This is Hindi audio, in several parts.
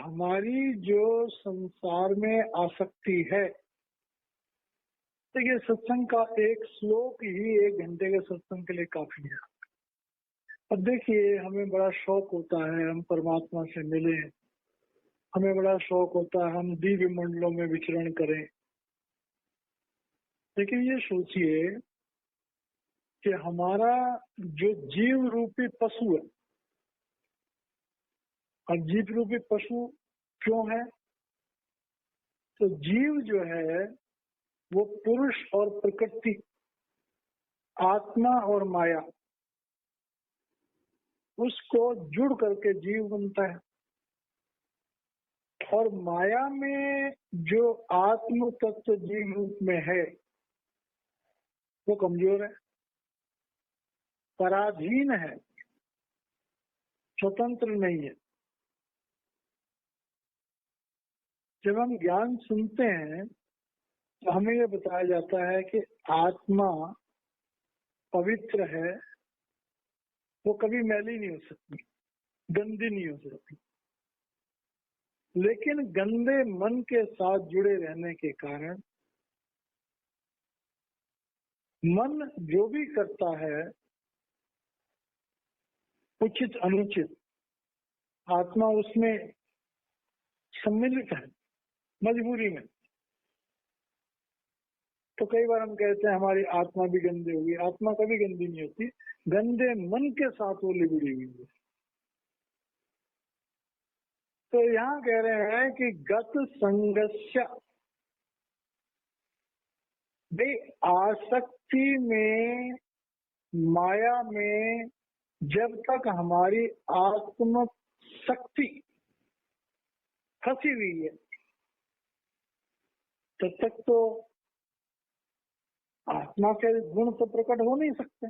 हमारी जो संसार में आसक्ति है, तो ये सत्संग का एक श्लोक ही 1 घंटे के सत्संग के लिए काफी है। अब देखिए, हमें बड़ा शौक होता है हम परमात्मा से मिले, हमें बड़ा शौक होता है हम दिव्य मंडलों में विचरण करें। लेकिन ये सोचिए कि हमारा जो जीव रूपी पशु है, और जीव रूपी पशु क्यों है? तो जीव जो है वो पुरुष और प्रकृति, आत्मा और माया, उसको जुड़ करके जीव बनता है। और माया में जो आत्म तत्व जीव रूप में है वो कमजोर है, पराधीन है, स्वतंत्र नहीं है। जब हम ज्ञान सुनते हैं तो हमें ये बताया जाता है कि आत्मा पवित्र है, वो कभी मैली नहीं हो सकती, गंदी नहीं हो सकती। लेकिन गंदे मन के साथ जुड़े रहने के कारण मन जो भी करता है उचित अनुचित, आत्मा उसमें सम्मिलित है मजबूरी में। तो कई बार हम कहते हैं हमारी आत्मा भी गंदी होगी। आत्मा कभी गंदी नहीं होती, गंदे मन के साथ वो लिबड़ी हुई है। तो यहाँ कह रहे हैं कि गत संगस्य, वे आसक्ति में, माया में जब तक हमारी आत्म शक्ति फंसी हुई है तब तक तो आत्मा के गुण तो प्रकट हो नहीं सकते।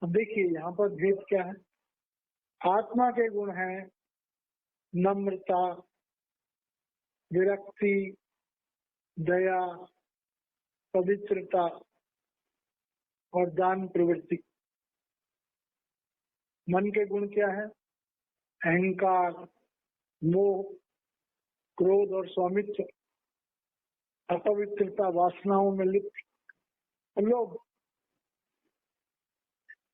अब देखिए यहाँ पर भेद क्या है। आत्मा के गुण हैं नम्रता, विरक्ति, दया, पवित्रता और दान प्रवृत्ति। मन के गुण क्या है? अहंकार, मोह, क्रोध और स्वामित्व, अपवित्रता, वासनाओं में लिप्त लोभ।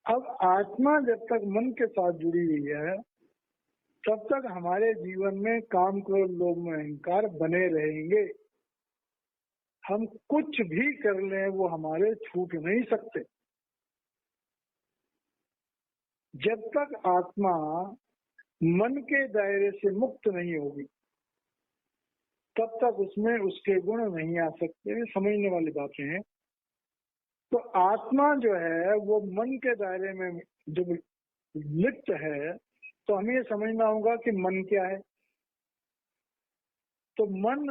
अब आत्मा जब तक मन के साथ जुड़ी हुई है तब तक हमारे जीवन में काम, क्रोध, लोभ, अहंकार बने रहेंगे। हम कुछ भी कर लें वो हमारे छूट नहीं सकते। जब तक आत्मा मन के दायरे से मुक्त नहीं होगी तब तक उसमें उसके गुण नहीं आ सकते। समझने वाली बातें हैं। तो आत्मा जो है वो मन के दायरे में जब लिप्त है तो हमें ये समझना होगा कि मन क्या है। तो मन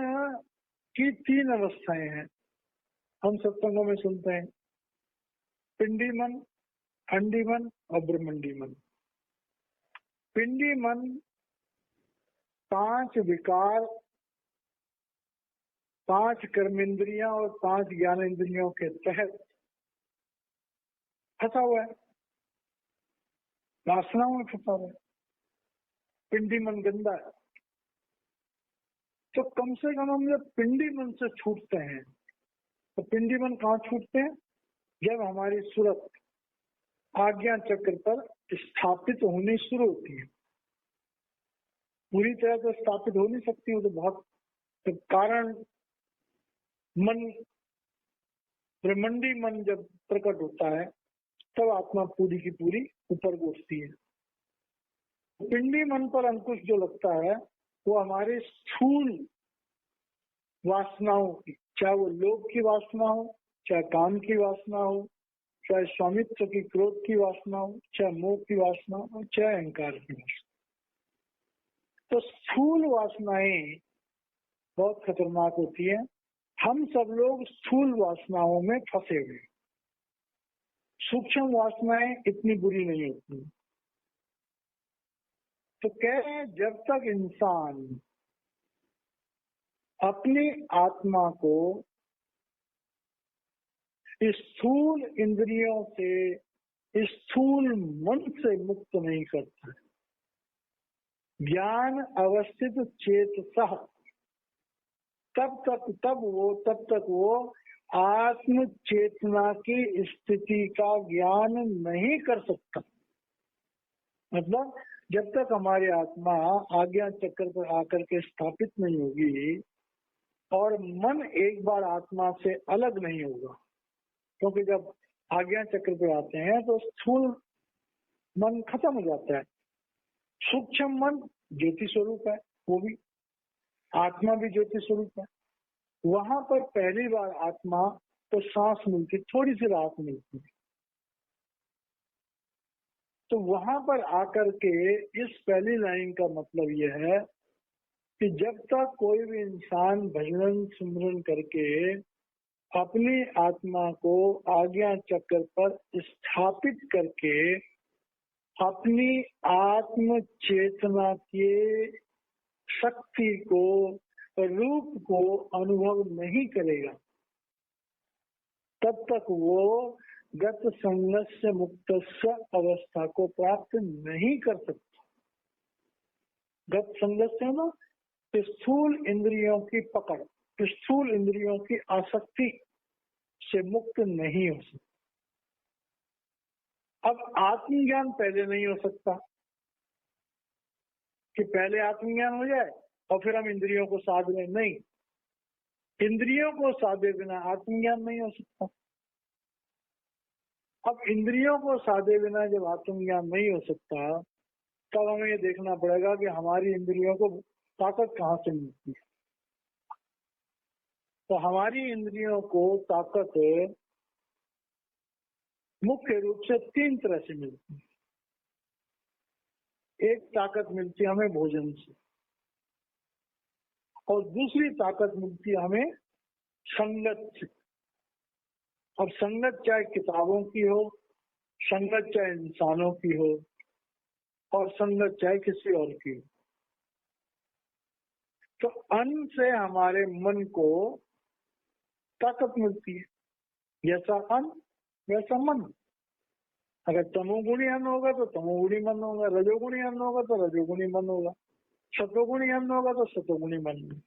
की 3 अवस्थाएं हैं, हम सत्संगों में सुनते हैं। पिंडी मन, अंडी मन और ब्रह्मंडी मन। पिंडी मन 5 विकार, 5 कर्मेंद्रियां और 5 ज्ञानेंद्रियों के तहत फंसा हुआ है, वासनाओं में फंसा हुआ है। पिंडी मन गंदा है। तो कम से कम हम जब पिंडी मन से छूटते हैं तो पिंडी मन कहाँ छूटते हैं? जब हमारी सूरत आज्ञा चक्र पर स्थापित होनी शुरू होती है। पूरी तरह से स्थापित हो नहीं सकती, वो तो बहुत तो कारण मन, ब्रह्मंडी मन जब प्रकट होता है तब आत्मा पूरी की पूरी ऊपर उठती है। पिंडी मन पर अंकुश जो लगता है वो हमारे स्थूल वासनाओं की, चाहे वो लोभ की वासना हो, चाहे काम की वासना हो, चाहे स्वामित्व की, क्रोध की वासना हो, चाहे मोह की वासना हो, चाहे अहंकार की वासना। तो स्थूल वासनाएं बहुत खतरनाक होती है। हम सब लोग स्थूल वासनाओं में फंसे हुए। सूक्ष्म वासनाएं इतनी बुरी नहीं होती। तो कह रहे हैं जब तक इंसान अपनी आत्मा को स्थूल इंद्रियों से, स्थूल मन से मुक्त नहीं करता है, ज्ञान अवस्थित चेतसः, तब तक वो आत्म चेतना की स्थिति का ज्ञान नहीं कर सकता। मतलब जब तक हमारी आत्मा आज्ञा चक्र पर आकर के स्थापित नहीं होगी और मन एक बार आत्मा से अलग नहीं होगा, क्योंकि जब आज्ञा चक्र पे आते हैं तो स्थूल मन खत्म हो जाता है, सूक्ष्म मन ज्योति स्वरूप है, वो भी आत्मा भी ज्योति स्वरूप है। वहां पर पहली बार आत्मा को सांस मिलती, थोड़ी सी राहत मिलती। तो वहां पर आकर के इस पहली लाइन का मतलब यह है कि जब तक कोई भी इंसान भजन सिमरन करके अपनी आत्मा को आज्ञा चक्र पर स्थापित करके अपनी आत्म चेतना के शक्ति को, रूप को अनुभव नहीं करेगा, तब तक वो गत संगस्य मुक्तस्य अवस्था को प्राप्त नहीं कर सकता। गत संगस्य ना स्थूल इंद्रियों की पकड़, स्थूल इंद्रियों की आसक्ति से मुक्त नहीं हो सकता। अब आत्मज्ञान पहले नहीं हो सकता कि पहले आत्मज्ञान हो जाए और फिर हम इंद्रियों को साध लें, नहीं, इंद्रियों को साधे बिना आत्मज्ञान नहीं हो सकता। अब इंद्रियों को साधे बिना जब आत्मज्ञान नहीं हो सकता, तब हमें ये देखना पड़ेगा कि हमारी इंद्रियों को ताकत कहाँ से मिलती है। तो हमारी इंद्रियों को ताकत मुख्य रूप से तीन तरह से मिलती है। एक ताकत मिलती है हमें भोजन से, और दूसरी ताकत मिलती है हमें संगत से। अब संगत चाहे किताबों की हो, संगत चाहे इंसानों की हो, और संगत चाहे किसी और की हो। तो अन्न से हमारे मन को ताकत मिलती है, जैसा अन्न वैसा मन। अगर तमोगुणी अन्न होगा तो तमोगुणी मन होगा, रजोगुणी अन्न होगा तो रजोगुणी मन होगा, सतोगुणी अन्न होगा तो सतोगुणी मन होगा।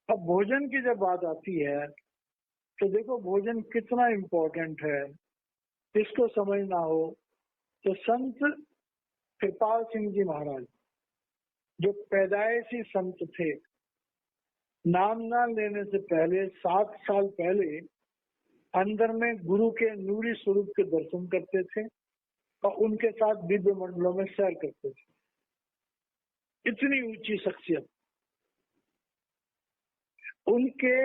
अब भोजन की जब बात आती है तो देखो भोजन कितना इम्पोर्टेंट है, इसको समझना हो तो संत कृपाल सिंह जी महाराज जो पैदाइशी संत थे, नाम ना लेने से पहले 7 साल पहले अंदर में गुरु के नूरी स्वरूप के दर्शन करते थे और उनके साथ दिव्य मंडलों में सैर करते थे। इतनी ऊंची शख्सियत। उनके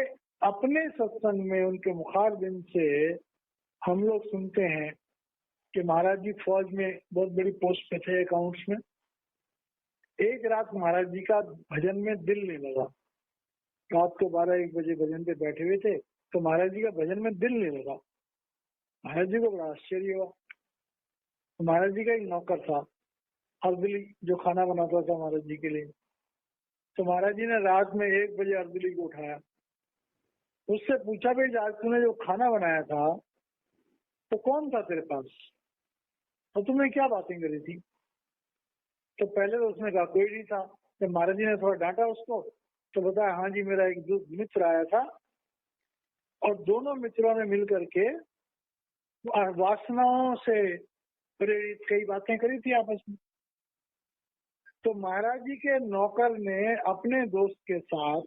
अपने सत्संग में, उनके मुखारबिंद से हम लोग सुनते हैं कि महाराज जी फौज में बहुत बड़ी पोस्ट पे थे, अकाउंट्स में। एक रात महाराज जी का भजन में दिल नहीं लगा। रात को 12-1 बजे भजन पे बैठे हुए थे तो महाराज जी का भजन में दिल नहीं लगा। महाराज जी को बड़ा आश्चर्य हुआ। तो महाराज जी का एक नौकर था अर्दली, जो खाना बनाता था महाराज जी के लिए। तो महाराज जी ने रात में 1 बजे अर्दली को उठाया, उससे पूछा भाई आज तूने जो खाना बनाया था तो कौन था तेरे पास, और तुमने क्या बातें करी थी? तो पहले तो उसने कहा कोई नहीं था। तो महाराज जी ने थोड़ा डांटा उसको, तो बताया हाँ जी मेरा एक मित्र आया था और दोनों मित्रों ने मिलकर के वासनाओं से प्रेरित कई बातें करी थी आपस में। तो महाराज जी के नौकर ने अपने दोस्त के साथ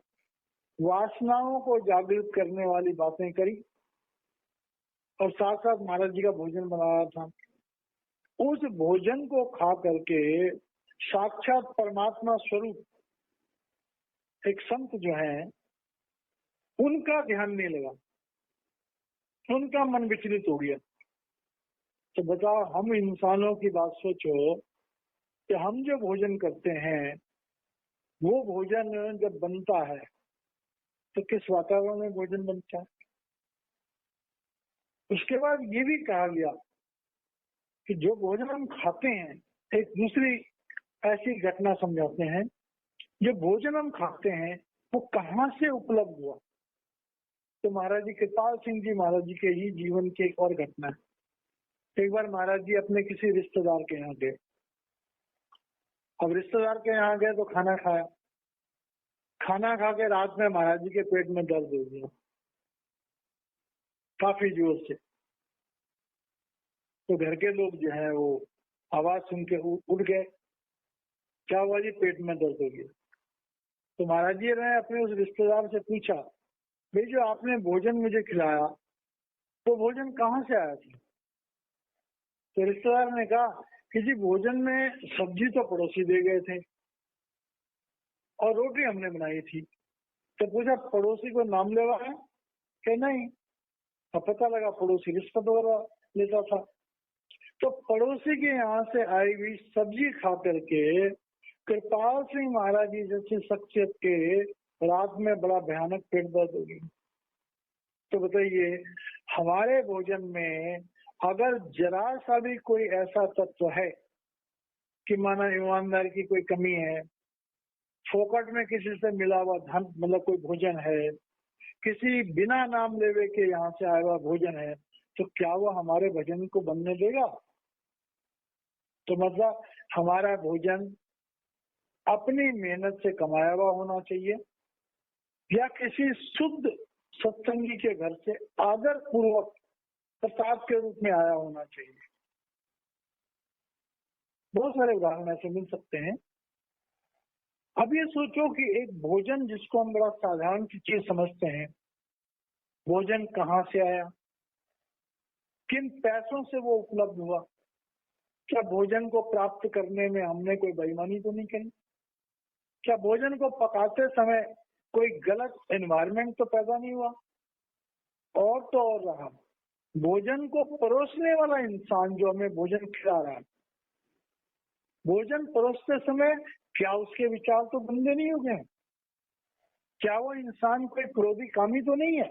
वासनाओं को जागृत करने वाली बातें करी और साथ साथ महाराज जी का भोजन बनाया था। उस भोजन को खा करके साक्षात परमात्मा स्वरूप एक संत जो है उनका ध्यान नहीं लगा, उनका मन विचलित हो गया। तो बताओ हम इंसानों की बात सोचो कि हम जो भोजन करते हैं वो भोजन जब बनता है तो किस वातावरण में भोजन बनता है। उसके बाद ये भी कहा गया कि जो भोजन हम खाते हैं, एक दूसरी ऐसी घटना समझाते हैं, जो भोजन हम खाते हैं वो कहाँ से उपलब्ध हुआ। तो महाराज जी कृपाल सिंह जी महाराज जी के ही जीवन की एक और घटना है। एक बार महाराज जी अपने किसी रिश्तेदार के यहाँ गए अब रिश्तेदार के यहाँ गए तो खाना खाया, खाना खा के रात में महाराज जी के पेट में दर्द हो गया काफी जोर से। तो घर के लोग जो है वो आवाज सुन के उठ गए, क्या हुआ जी? पेट में दर्द हो गया। तो महाराज जी ने अपने उस रिश्तेदार से पूछा, भाई जो आपने भोजन मुझे खिलाया तो भोजन कहाँ से आया था? तो रिश्तेदार ने कहा कि जी भोजन में सब्जी तो पड़ोसी दे गए थे और रोटी हमने बनाई थी। तो पूछा पड़ोसी को नाम लेवा है? कि नहीं। अब पता लगा पड़ोसी रिश्वत वगैरह लेता था। तो पड़ोसी के यहाँ से आई हुई सब्जी खा करके कृपाल सिंह महाराज जी जैसी शख्सियत के रात में बड़ा भयानक पेट दर्द हो गया। तो बताइए, हमारे भोजन में अगर जरा सा भी कोई ऐसा तत्व है कि माना ईमानदारी की कोई कमी है, फोकट में किसी से मिला हुआ धन मतलब कोई भोजन है, किसी बिना नाम लेवे के यहाँ से आया हुआ भोजन है, तो क्या वो हमारे भोजन को बनने देगा? तो मतलब हमारा भोजन अपनी मेहनत से कमाया हुआ होना चाहिए या किसी शुद्ध सत्संगी के घर से आदर पूर्वक प्रसाद के रूप में आया होना चाहिए। बहुत सारे उदाहरण ऐसे मिल सकते हैं। अब ये सोचो कि एक भोजन जिसको हम बड़ा साधारण सी चीज समझते हैं, भोजन कहाँ से आया, किन पैसों से वो उपलब्ध हुआ, क्या भोजन को प्राप्त करने में हमने कोई बेईमानी तो नहीं करी? क्या भोजन को पकाते समय कोई गलत एनवायरनमेंट तो पैदा नहीं हुआ? और तो और रहा, भोजन को परोसने वाला इंसान जो हमें भोजन खिला रहा है, भोजन परोसते समय क्या उसके विचार तो गंदे नहीं हो गए? क्या वो इंसान कोई क्रोधी कामी तो नहीं है?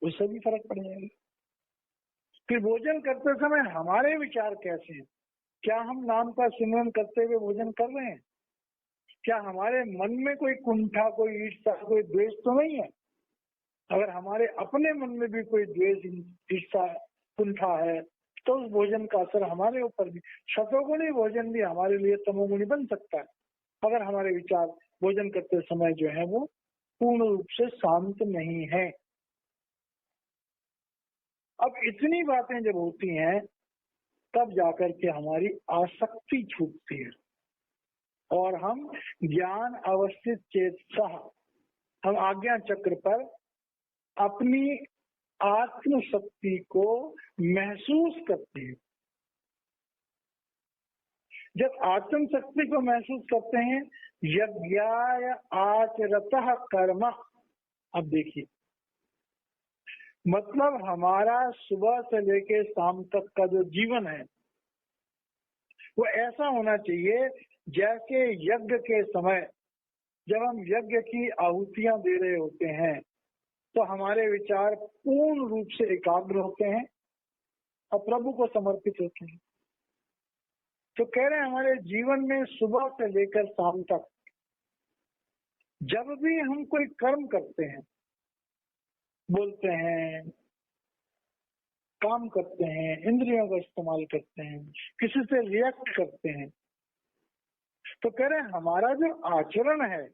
उससे भी फर्क पड़ जाएगा। फिर भोजन करते समय हमारे विचार कैसे हैं? क्या हम नाम का सिमरन करते हुए भोजन कर रहे हैं? क्या हमारे मन में कोई कुंठा, कोई ईर्ष्या, कोई द्वेष तो नहीं है? अगर हमारे अपने मन में भी कोई द्वेष, ईर्ष्या, कुंठा है तो उस भोजन का असर हमारे ऊपर भी, शतोगुणी भोजन भी हमारे लिए तमोगुणी बन सकता है अगर हमारे विचार भोजन करते समय जो है वो पूर्ण रूप से शांत नहीं है। अब इतनी बातें जब होती हैं तब जाकर के हमारी आसक्ति छूटती है और हम ज्ञान अवस्थित चेतसा, हम आज्ञा चक्र पर अपनी आत्म शक्ति को महसूस करते हैं। जब आत्म शक्ति को महसूस करते हैं, यज्ञाय आचरतः कर्म, अब देखिए मतलब हमारा सुबह से लेके शाम तक का जो जीवन है वो ऐसा होना चाहिए जैसे यज्ञ के समय जब हम यज्ञ की आहुतियां दे रहे होते हैं तो हमारे विचार पूर्ण रूप से एकाग्र होते हैं और प्रभु को समर्पित होते हैं। तो कह रहे हैं हमारे जीवन में सुबह से लेकर शाम तक जब भी हम कोई कर्म करते हैं, बोलते हैं, काम करते हैं, इंद्रियों का इस्तेमाल करते हैं, किसी से रिएक्ट करते हैं, तो कह रहे हैं हमारा जो आचरण है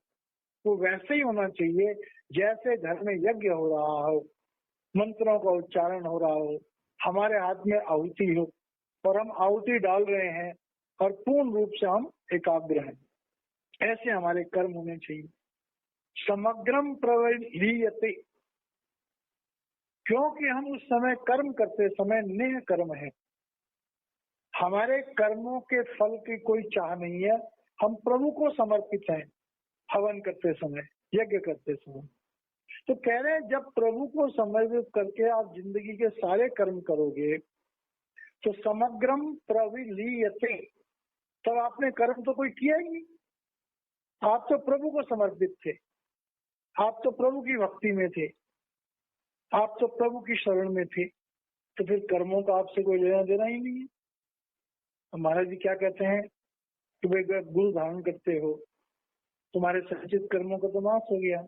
वो वैसे ही होना चाहिए जैसे घर में यज्ञ हो रहा हो, मंत्रों का उच्चारण हो रहा हो, हमारे हाथ में आहुति हो और हम आहुति डाल रहे हैं और पूर्ण रूप से हम एकाग्र हैं, ऐसे हमारे कर्म होने चाहिए। समग्रम प्रवृत्ति, क्योंकि हम उस समय कर्म करते समय नेह कर्म है, हमारे कर्मों के फल की कोई चाह नहीं है, हम प्रभु को समर्पित हैं हवन करते समय, यज्ञ करते समय। तो कह रहे हैं जब प्रभु को समर्पित करके आप जिंदगी के सारे कर्म करोगे तो समग्रम प्रविलीयते, तब आपने कर्म तो कोई किया ही नहीं, आप तो प्रभु को समर्पित थे, आप तो प्रभु की भक्ति में थे, आप तो प्रभु की शरण में थे, तो फिर कर्मों का आपसे कोई लेना देना ही नहीं है। महाराज जी क्या कहते हैं कि भाई गुरु धारण करते हो, तुम्हारे संचित कर्मों का तो नाश हो गया,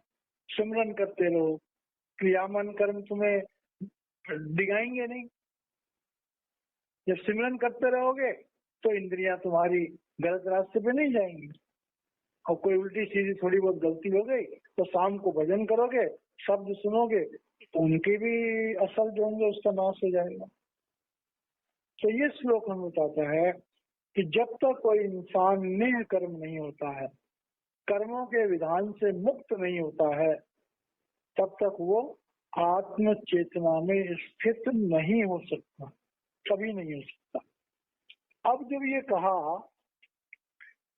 सिमरन करते रहो, क्रियामान कर्म तुम्हें दिखाएंगे नहीं। जब सिमरन करते रहोगे तो इंद्रियां तुम्हारी गलत रास्ते पे नहीं जाएंगे। और कोई उल्टी सीधी थोड़ी बहुत गलती हो गई तो शाम को भजन करोगे, शब्द सुनोगे तो उनके भी असल जो होंगे उसका नाश हो जाएगा। तो ये श्लोक हमें बताता है कि जब तक कोई इंसान नेह कर्म नहीं होता है, कर्मों के विधान से मुक्त नहीं होता है, तब तक वो आत्म चेतना में स्थित नहीं हो सकता, कभी नहीं हो सकता। अब जब ये कहा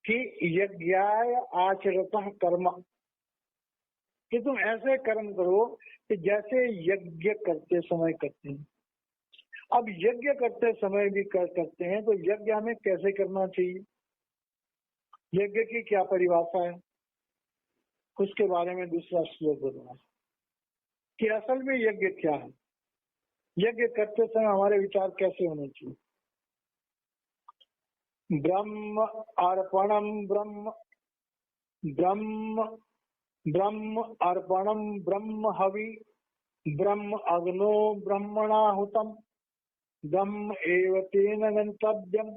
कि यज्ञाय आचरतः कर्म, कि तुम ऐसे कर्म करो कि जैसे यज्ञ करते समय करते हैं। अब यज्ञ करते समय भी करते हैं तो यज्ञ हमें कैसे करना चाहिए, यज्ञ की क्या परिभाषा है, उसके बारे में दूसरा श्लोक बताना कि असल में यज्ञ क्या है, यज्ञ करते समय हमारे विचार कैसे होने चाहिए। ब्रह्म अर्पणम ब्रह्म ब्रह्म ब्रह्म अर्पणम ब्रह्म हवि ब्रह्म अग्नो ब्रह्मणाहुतम ब्रह्म एव तेन गंतव्यम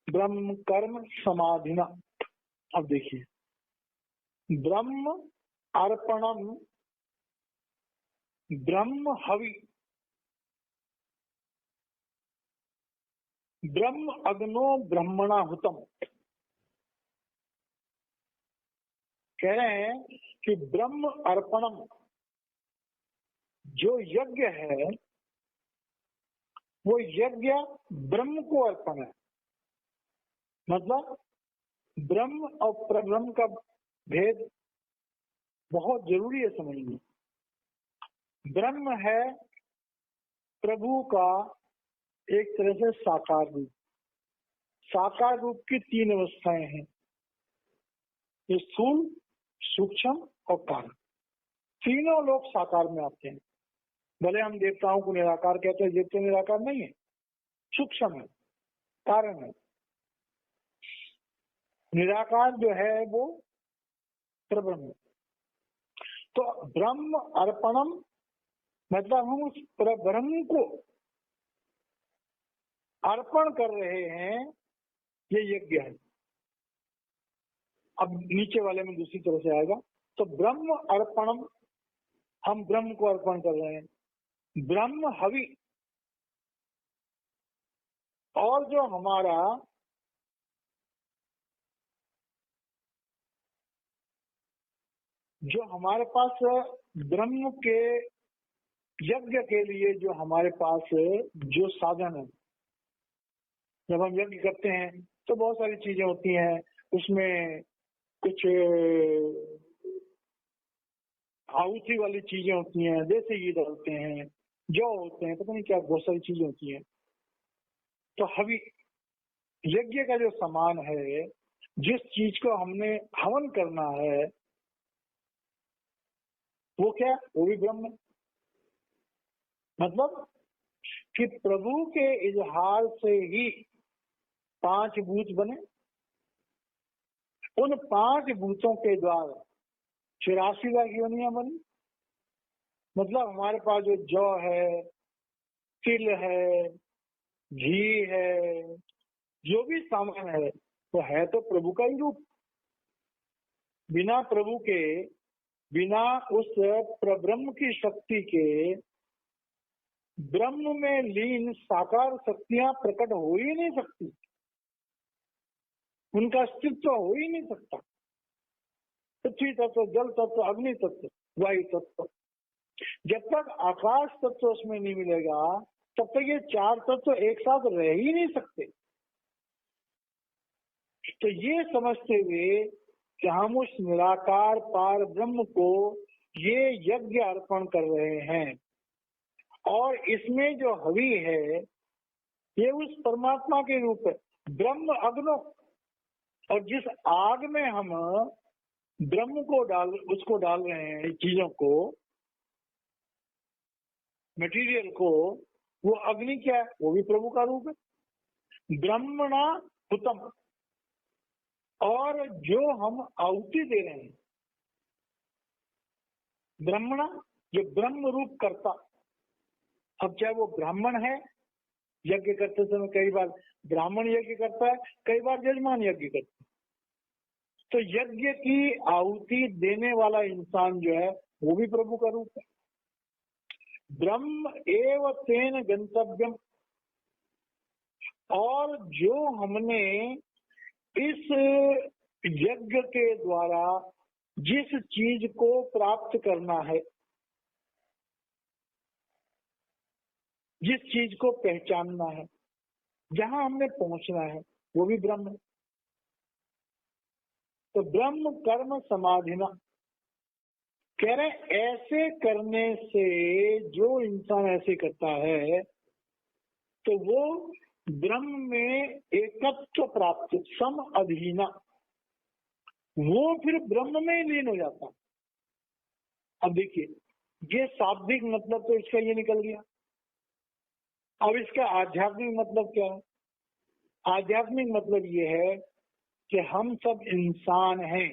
ब्रह्म कर्म समाधिना। अब देखिए, ब्रह्म अर्पणम ब्रह्म हवि ब्रह्म अग्नो ब्रह्मणाहुतम, कह रहे हैं कि ब्रह्म अर्पणम जो यज्ञ है वो यज्ञ ब्रह्म को अर्पण है। मतलब ब्रह्म और परब्रह्म का भेद बहुत जरूरी है समझना। ब्रह्म है प्रभु का एक तरह से साकार रूप। साकार रूप की तीन अवस्थाएं हैं, स्थूल, सूक्ष्म और कारण। तीनों लोग साकार में आते हैं। भले हम देवताओं को निराकार कहते हैं, देवता निराकार नहीं है, सूक्ष्म है, कारण है। निराकार जो है वो परब्रह्म। तो ब्रह्म अर्पणम मतलब हम उस परब्रह्म को अर्पण कर रहे हैं, ये यज्ञ है। अब नीचे वाले में दूसरी तरह से आएगा, तो ब्रह्म अर्पणम, हम ब्रह्म को अर्पण कर रहे हैं। ब्रह्म हवि, और जो हमारा हमारे पास ब्रह्म के यज्ञ के लिए जो हमारे पास जो साधन है, जब हम यज्ञ करते हैं तो बहुत सारी चीजें होती हैं, उसमें कुछ आहुति वाली चीजें होती हैं, देसी घी डालते हैं, जौ होते हैं, पता नहीं क्या बहुत सारी चीजें होती हैं। तो हवि यज्ञ का जो सामान है, जिस चीज को हमने हवन करना है, वो क्या, वो भी ब्रह्म। मतलब कि प्रभु के इजहार से ही 5 भूत बने, उन 5 भूतों के द्वारा 84 लाख योनियां बनी। मतलब हमारे पास जो जौ है, तिल है, घी है, जो भी सामान है वो है तो प्रभु का ही रूप। बिना प्रभु के, बिना उस प्रब्रह्म की शक्ति के ब्रह्म में लीन साकार शक्तियां प्रकट हो ही नहीं सकती, उनका अस्तित्व हो ही नहीं सकता। पृथ्वी तत्व, जल तत्व, अग्नि तत्व, वायु तत्व, जब तक आकाश तत्व उसमें नहीं मिलेगा तब तक ये 4 तत्व एक साथ रह ही नहीं सकते। तो ये समझते हुए कि हम उस निराकार पार ब्रह्म को ये यज्ञ अर्पण कर रहे हैं, और इसमें जो हवि है ये उस परमात्मा के रूप है, ब्रह्म अग्नो। और जिस आग में हम ब्रह्म को उसको डाल रहे हैं, चीजों को, मटेरियल को, वो अग्नि क्या है, वो भी प्रभु का रूप है, ब्रह्मणा हुतम। और जो हम आहुति दे रहे हैं, ब्रह्मणा जो ब्रह्म रूप करता, अब चाहे वो ब्राह्मण है यज्ञ करते समय कई बार ब्राह्मण यज्ञ करता है, कई बार यजमान यज्ञ करता है। तो यज्ञ की आहुति देने वाला इंसान जो है वो भी प्रभु का रूप है। ब्रह्म एव तेन गंतव्यम, और जो हमने इस यज्ञ के द्वारा जिस चीज को प्राप्त करना है, जिस चीज को पहचानना है, जहां हमने पहुंचना है, वो भी ब्रह्म है। तो ब्रह्म कर्म समाधिना कह रहे ऐसे करने से, जो इंसान ऐसे करता है तो वो ब्रह्म में एकत्व प्राप्त, सम अधीना, वो फिर ब्रह्म में ही लीन हो जाता। अब देखिए, ये शाब्दिक मतलब तो इसका ये निकल गया। अब इसका आध्यात्मिक मतलब क्या है? आध्यात्मिक मतलब ये है कि हम सब इंसान हैं,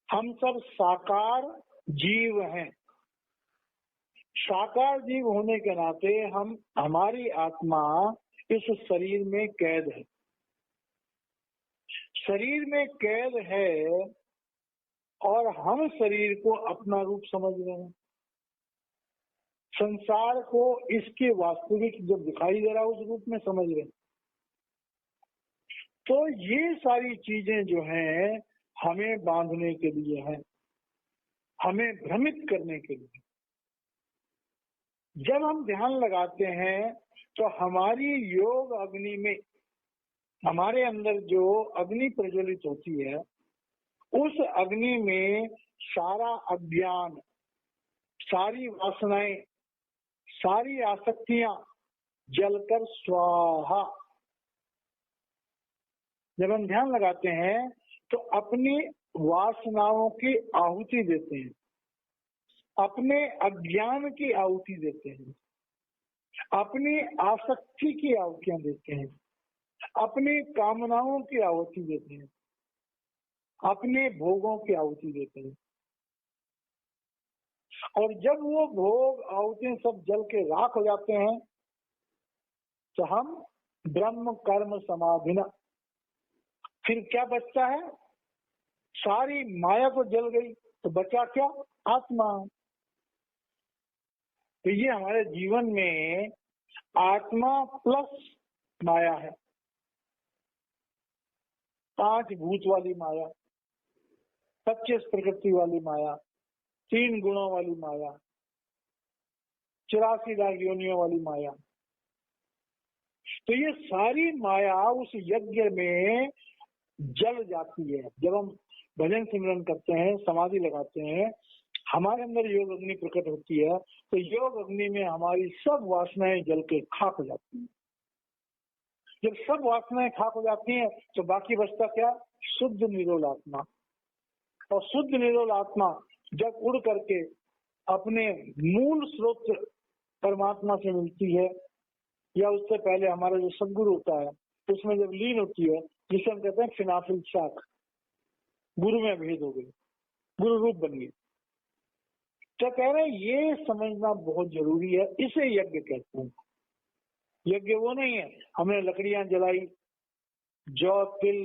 हम सब साकार जीव हैं। साकार जीव होने के नाते हमारी आत्मा इस शरीर में कैद है, शरीर में कैद है, और हम शरीर को अपना रूप समझ रहे हैं। संसार को इसके वास्तविक जब दिखाई दे रहा है उस रूप में समझ रहे हैं। तो ये सारी चीजें जो हैं हमें बांधने के लिए हैं, हमें भ्रमित करने के लिए। जब हम ध्यान लगाते हैं तो हमारी योग अग्नि में, हमारे अंदर जो अग्नि प्रज्वलित होती है, उस अग्नि में सारा अज्ञान, सारी वासनाएं, सारी आसक्तियां जलकर स्वाहा। जब हम ध्यान लगाते हैं तो अपनी वासनाओं की आहुति देते हैं, अपने अज्ञान की आहुति देते हैं, अपनी आसक्ति की आहुतियां देते हैं, अपनी कामनाओं की आहुति देते हैं, अपने भोगों की आहुति देते हैं। और जब वो भोग आहुतियां सब जल के राख हो जाते हैं तो हम ब्रह्म कर्म समाधिना, फिर क्या बचता है? सारी माया को जल गई तो बचा क्या? आत्मा। तो ये हमारे जीवन में आत्मा प्लस माया है, 5 भूत वाली माया, 25 प्रकृति वाली माया, 3 गुणों वाली माया, 84 लाख योनियों वाली माया। तो ये सारी माया उस यज्ञ में जल जाती है। जब हम भजन सिमरन करते हैं, समाधि लगाते हैं, हमारे अंदर योग अग्नि प्रकट होती है, तो योग अग्नि में हमारी सब वासनाएं जल के खाक हो जाती हैं। जब सब वासनाएं खाक हो जाती हैं तो बाकी बचता क्या? शुद्ध निरोल आत्मा। और शुद्ध निरोल आत्मा जब उड़ करके अपने मूल स्रोत परमात्मा से मिलती है, या उससे पहले हमारा जो सदगुरु होता है उसमें जब लीन होती है, जिसे हम कहते हैं फिनाफिल शाख, गुरु में भेद हो गई, गुरु रूप बन गई। तो कह रहे हैं ये समझना बहुत जरूरी है, इसे यज्ञ कहते हैं। यज्ञ वो नहीं है हमने लकड़ियां जलाई, जौ तिल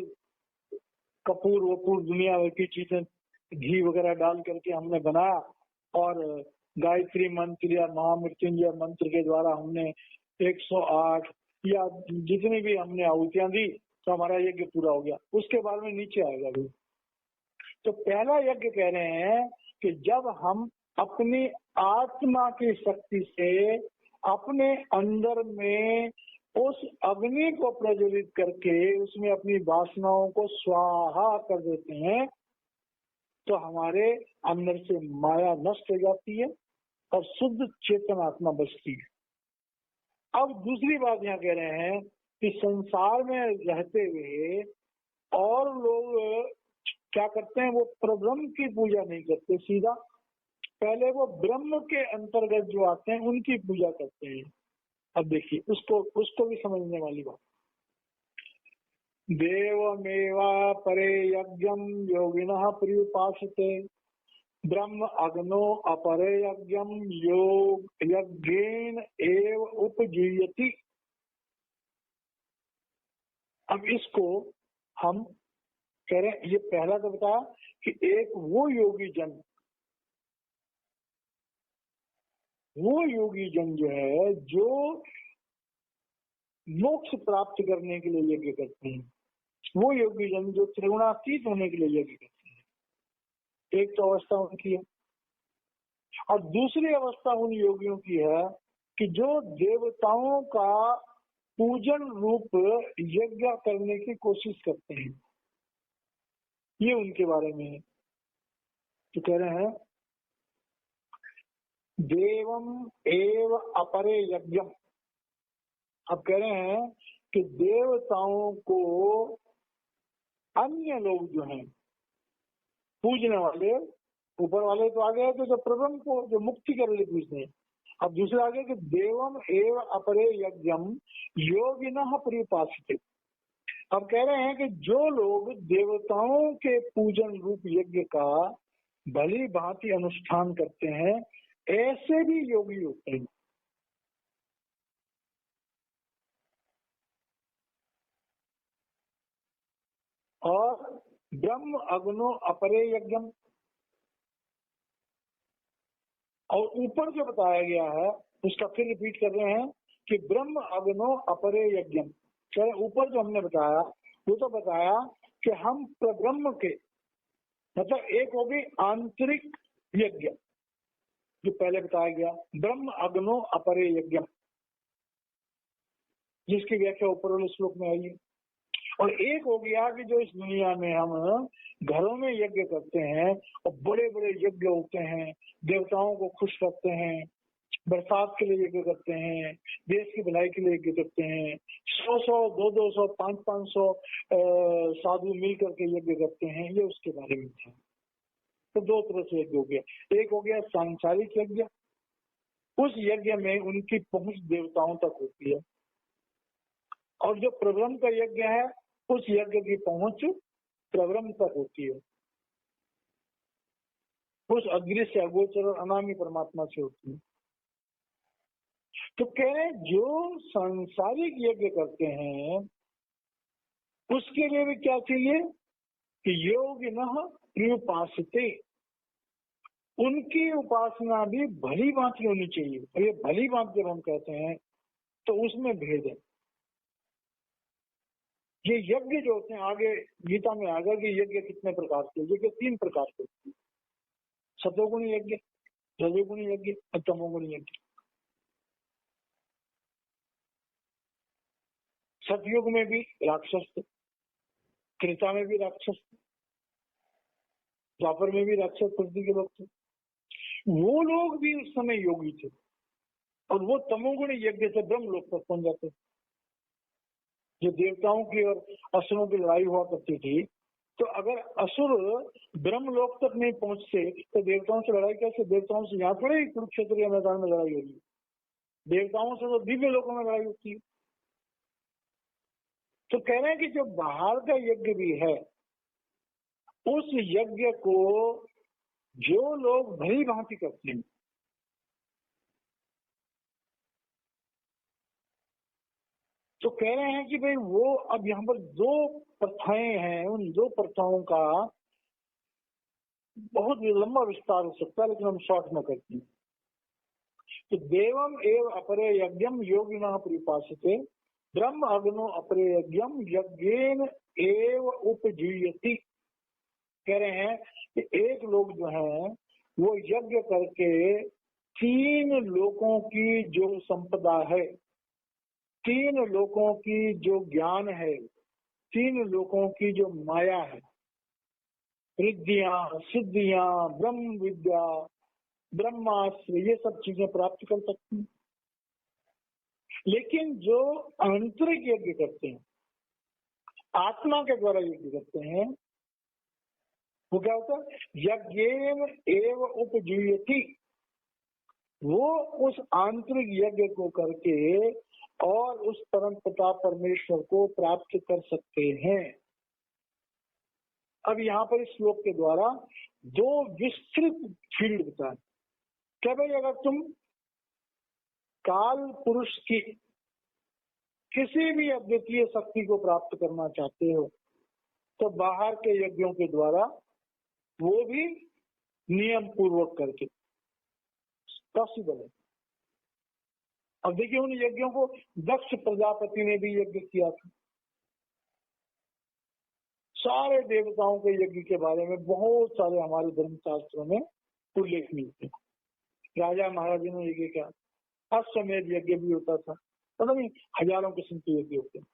कपूर वपूर दुनिया भर की चीजें घी वगैरह डाल करके हमने बनाया, और गायत्री मंत्र या महामृत्युंजय मंत्र के द्वारा हमने 108 या जितनी भी हमने आहुतियां दी तो हमारा यज्ञ पूरा हो गया। उसके बाद में नीचे आएगा भी। तो पहला यज्ञ कह रहे हैं कि जब हम अपनी आत्मा की शक्ति से अपने अंदर में उस अग्नि को प्रज्वलित करके उसमें अपनी वासनाओं को स्वाहा कर देते हैं, तो हमारे अंदर से माया नष्ट हो जाती है और शुद्ध चेतन आत्मा बचती है। अब दूसरी बात यहाँ कह रहे हैं कि संसार में रहते हुए और लोग क्या करते हैं, वो परब्रह्म की पूजा नहीं करते, सीधा पहले वो ब्रह्म के अंतर्गत जो आते हैं उनकी पूजा करते हैं। अब देखिए उसको भी समझने वाली बात। देवमेवा परे यज्ञम योगिनः पर्युपासते, ब्रह्म अग्नो अपरे यज्ञम योग यज्ञेन एव उपजीयति। अब इसको हम कह रहे हैं, ये पहला तो बताया कि एक वो योगी जन जो है जो मोक्ष प्राप्त करने के लिए यज्ञ करते हैं, वो योगी जन जो त्रिगुणातीत होने के लिए यज्ञ करते हैं। एक तो अवस्था उनकी है, और दूसरी अवस्था उन योगियों की है कि जो देवताओं का पूजन रूप यज्ञ करने की कोशिश करते हैं, ये उनके बारे में है। तो कह रहे हैं देवम एव अपरे यज्ञम। अब कह रहे हैं कि देवताओं को अन्य लोग जो हैं पूजने वाले, ऊपर वाले तो आगे है तो जो प्रब्रह्म को जो मुक्ति के लिए पूजते हैं, अब दूसरा आगे कि देवम एव अपरे यज्ञम योगिनः परिपासिते। अब कह रहे हैं कि जो लोग देवताओं के पूजन रूप यज्ञ का भली भांति अनुष्ठान करते हैं, ऐसे भी योगी होते हैं। और ब्रह्म अग्नो अपरे यज्ञम, और ऊपर जो बताया गया है उसका फिर रिपीट कर रहे हैं कि ब्रह्म अग्नो अपरे यज्ञम। ऊपर जो हमने बताया वो तो बताया कि हम ब्रह्म के, मतलब एक होगी आंतरिक यज्ञ जो पहले बताया गया, ब्रह्म अग्नो अपरे यज्ञम, जिसकी व्याख्या ऊपर वाले श्लोक में आई है। और एक हो गया कि जो इस दुनिया में हम घरों में यज्ञ करते हैं और बड़े बड़े यज्ञ होते हैं, देवताओं को खुश रखते हैं, बरसात के लिए यज्ञ करते हैं, देश की भलाई के लिए यज्ञ करते हैं, 100-100, 200-200, 500-500 साधु मिल करके यज्ञ करते हैं, ये उसके बारे में था। तो दो तरह से यज्ञ हो गया, एक हो गया सांसारिक यज्ञ, उस यज्ञ में उनकी पहुंच देवताओं तक होती है, और जो प्रब्रह्म का यज्ञ है उस यज्ञ की पहुंच प्रब्रह्म तक होती है, उस अदृश्य अगोचर और अनामी परमात्मा से होती है। तो कह रहे जो सांसारिक यज्ञ करते हैं उसके लिए भी क्या चाहिए कि योगिनः प्रियुपासते, उनकी उपासना भी भली भांति होनी चाहिए। और ये भली भांति जब हम कहते हैं तो उसमें भेद है। ये यज्ञ जो होते हैं, आगे गीता में आगे कि यज्ञ कितने प्रकार के, यज्ञ 3 प्रकार के, सतोगुणी यज्ञ, रजोगुणी यज्ञ और तमोगुणी यज्ञ। सतयुग में भी राक्षस थे, त्रेता में भी राक्षस थे, द्वापर में भी राक्षस प्रवृत्ति के लोग थे, वो लोग भी उस समय योगी थे, और वो तमोगुणी यज्ञ से ब्रह्म लोक तक पहुंच जाते। जो देवताओं की और असुरों की लड़ाई हुआ करती थी, तो अगर असुर ब्रह्म लोक तक नहीं पहुंचते तो देवताओं से लड़ाई कैसे? देवताओं से यहाँ थोड़े कुरुक्षेत्र के मैदान में लड़ाई होगी, देवताओं से तो दिव्य लोकों में लड़ाई होती है। तो कह रहे हैं कि जो बाहर का यज्ञ भी है, उस यज्ञ को जो लोग भली भांति करते हैं, तो कह रहे हैं कि भाई वो, अब यहाँ पर 2 प्रथाएं हैं, उन 2 प्रथाओं का बहुत लंबा विस्तार हो सकता है, लेकिन हम शॉर्ट में करते हैं। तो देवम एव अपरे यज्ञम योगिनः परिपासते, ब्रह्म अग्नो अपरे यज्ञम यज्ञेन एव उपजीयति। कह रहे हैं कि एक लोग जो है वो यज्ञ करके 3 लोकों की जो संपदा है, 3 लोकों की जो ज्ञान है, 3 लोकों की जो माया है, रिद्धियां, सिद्धियां, ब्रह्म विद्या, ब्रह्मास्त्र, ये सब चीजें प्राप्त कर सकती हैं। लेकिन जो आंतरिक यज्ञ करते हैं, आत्मा के द्वारा यज्ञ करते हैं, वो क्या होता है? यज्ञेन एव उपजीयति, वो उस आंतरिक यज्ञ को करके और उस परम पिता परमेश्वर को प्राप्त कर सकते हैं। अब यहाँ पर इस श्लोक के द्वारा 2 विस्तृत फील्ड बताए। क्या भाई, अगर तुम काल पुरुष की किसी भी अद्वितीय शक्ति को प्राप्त करना चाहते हो तो बाहर के यज्ञों के द्वारा, वो भी नियम पूर्वक करके पॉसिबल है। अब देखिए उन यज्ञों को दक्ष प्रजापति ने भी यज्ञ किया था। सारे देवताओं के यज्ञ के बारे में बहुत सारे हमारे धर्मशास्त्रों में उल्लेख मिलते हैं। राजा महाराजा ने यज्ञ किया, अश्वमेध यज्ञ भी होता था, पता नहीं हजारों किस्म के यज्ञ होते हैं।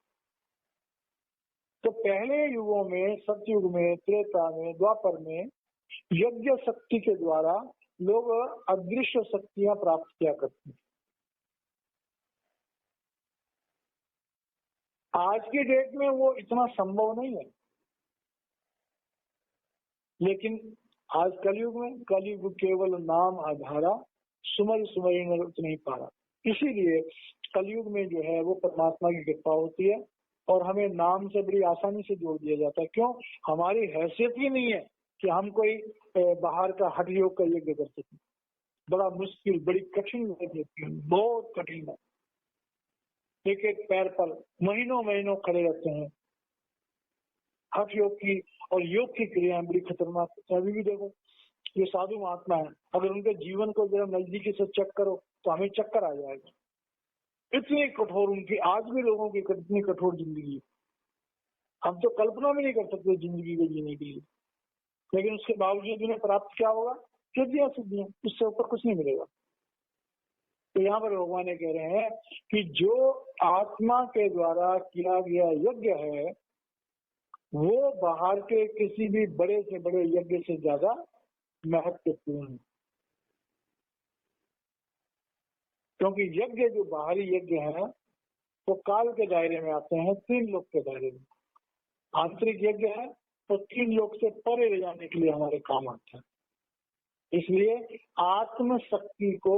तो पहले युगों में, सतयुग में, त्रेता में, द्वापर में यज्ञ शक्ति के द्वारा लोग अदृश्य शक्तियां प्राप्त किया करते हैं। आज की डेट में वो इतना संभव नहीं है, लेकिन आज कलयुग में, कलयुग केवल नाम आधारा, सुमर सुमरी न रुच नहीं पा रहा। इसीलिए कलयुग में जो है वो परमात्मा की कृपा होती है और हमें नाम से बड़ी आसानी से जोड़ दिया जाता है। क्यों? हमारी हैसियत ही नहीं है कि हम कोई बाहर का हठ योग का यज्ञ कर सकें। बड़ा मुश्किल, बड़ी कठिन यज्ञ, बहुत कठिन है। एक एक पैर पर महीनों महीनों खड़े रहते हैं। हठ योग की और योग की क्रियाएं बड़ी खतरनाक है। अभी भी देखो ये साधु महात्मा है, अगर उनके जीवन को जरा नजदीकी से चेक करो तो हमें चक्कर आ जाएगा। इतनी कठोर उनकी, आज भी लोगों की इतनी कठोर जिंदगी है, हम तो कल्पना भी नहीं कर सकते जिंदगी को जीने के लिए। लेकिन उसके बावजूद उन्हें प्राप्त क्या होगा? सिद्धियां सिद्धियां, उससे ऊपर कुछ नहीं मिलेगा। तो यहाँ पर भगवान ये कह रहे हैं कि जो आत्मा के द्वारा किया गया यज्ञ है वो बाहर के किसी भी बड़े से बड़े यज्ञ से ज्यादा महत्वपूर्ण है। क्योंकि यज्ञ जो बाहरी यज्ञ है वो काल के दायरे में आते हैं, 3 लोक के दायरे में। आंतरिक यज्ञ है तो 3 लोक से परे ले जाने के लिए हमारे काम आता है। इसलिए आत्म शक्ति को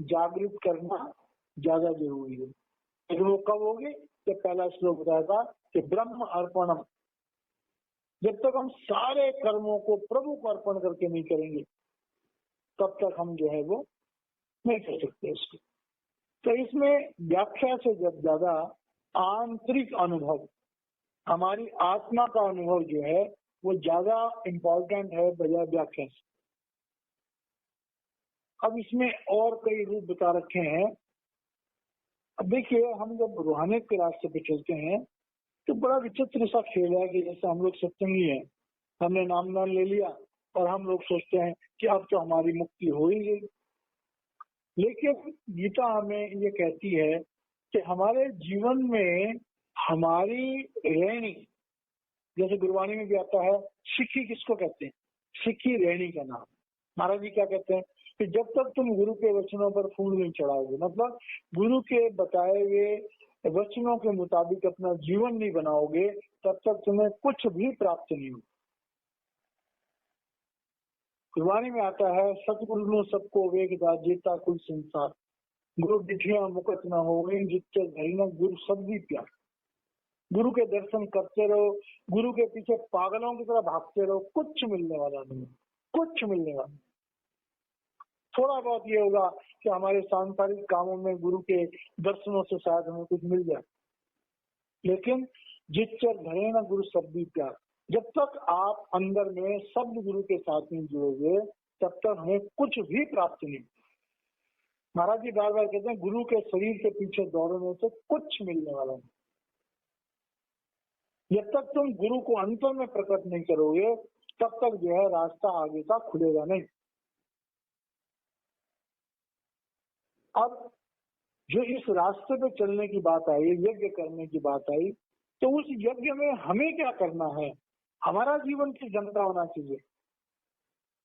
जागृत करना ज्यादा जरूरी है। लेकिन वो कब होगी? तो पहला श्लोक बताया था कि ब्रह्म अर्पणम, जब तक हम सारे कर्मों को प्रभु को अर्पण करके नहीं करेंगे तब तक हम जो है वो नहीं कर सकते उसको। तो इसमें व्याख्या से जब ज्यादा आंतरिक अनुभव, हमारी आत्मा का अनुभव जो है वो ज्यादा इम्पोर्टेंट है बजाय व्याख्या से। अब इसमें और कई रूप बता रखे हैं। अब देखिए हम जब रूहानियत के रास्ते पे चलते हैं तो बड़ा विचित्र सा खेल है कि जैसे हम लोग सत्संगी हैं, हमने नाम दान ले लिया और हम लोग सोचते हैं कि अब तो हमारी मुक्ति हो ही गई। लेकिन गीता हमें ये कहती है कि हमारे जीवन में हमारी रहनी, जैसे गुरबाणी में भी आता है, सिक्खी किसको कहते हैं? सिक्खी रहनी का नाम। महाराज जी क्या कहते हैं कि जब तक तुम गुरु के वचनों पर फूल नहीं चढ़ाओगे, मतलब गुरु के बताए हुए वचनों के मुताबिक अपना जीवन नहीं बनाओगे, तब तक तुम्हें कुछ भी प्राप्त नहीं होगा। गुरबाणी में आता है, सतगुरु नो सबको वेगदा जेता कुल संसार, गुरु डिठिया मुकत न हो जितने धरिना गुरु सब भी प्यार। गुरु के दर्शन करते रहो, गुरु के पीछे पागलों की तरह भागते रहो, कुछ मिलने वाला नहीं, कुछ मिलने वाला। थोड़ा बहुत ये होगा कि हमारे सांसारिक कामों में गुरु के दर्शनों से शायद हमें कुछ मिल जाए, लेकिन जितचर धरे ना गुरु सब भी प्यार। जब तक आप अंदर में शब्द गुरु के साथ नहीं जुड़ोगे तब तक हमें कुछ भी प्राप्त नहीं। महाराज जी बार बार कहते हैं गुरु के शरीर के पीछे दौड़ने से कुछ मिलने वाला नहीं। जब तक तुम गुरु को अंतर में प्रकट नहीं करोगे तब तक जो है रास्ता आगे का खुलेगा नहीं। अब जो इस रास्ते पे चलने की बात आई, यज्ञ करने की बात आई, तो उस यज्ञ में हमें क्या करना है, हमारा जीवन की जनता होना चाहिए।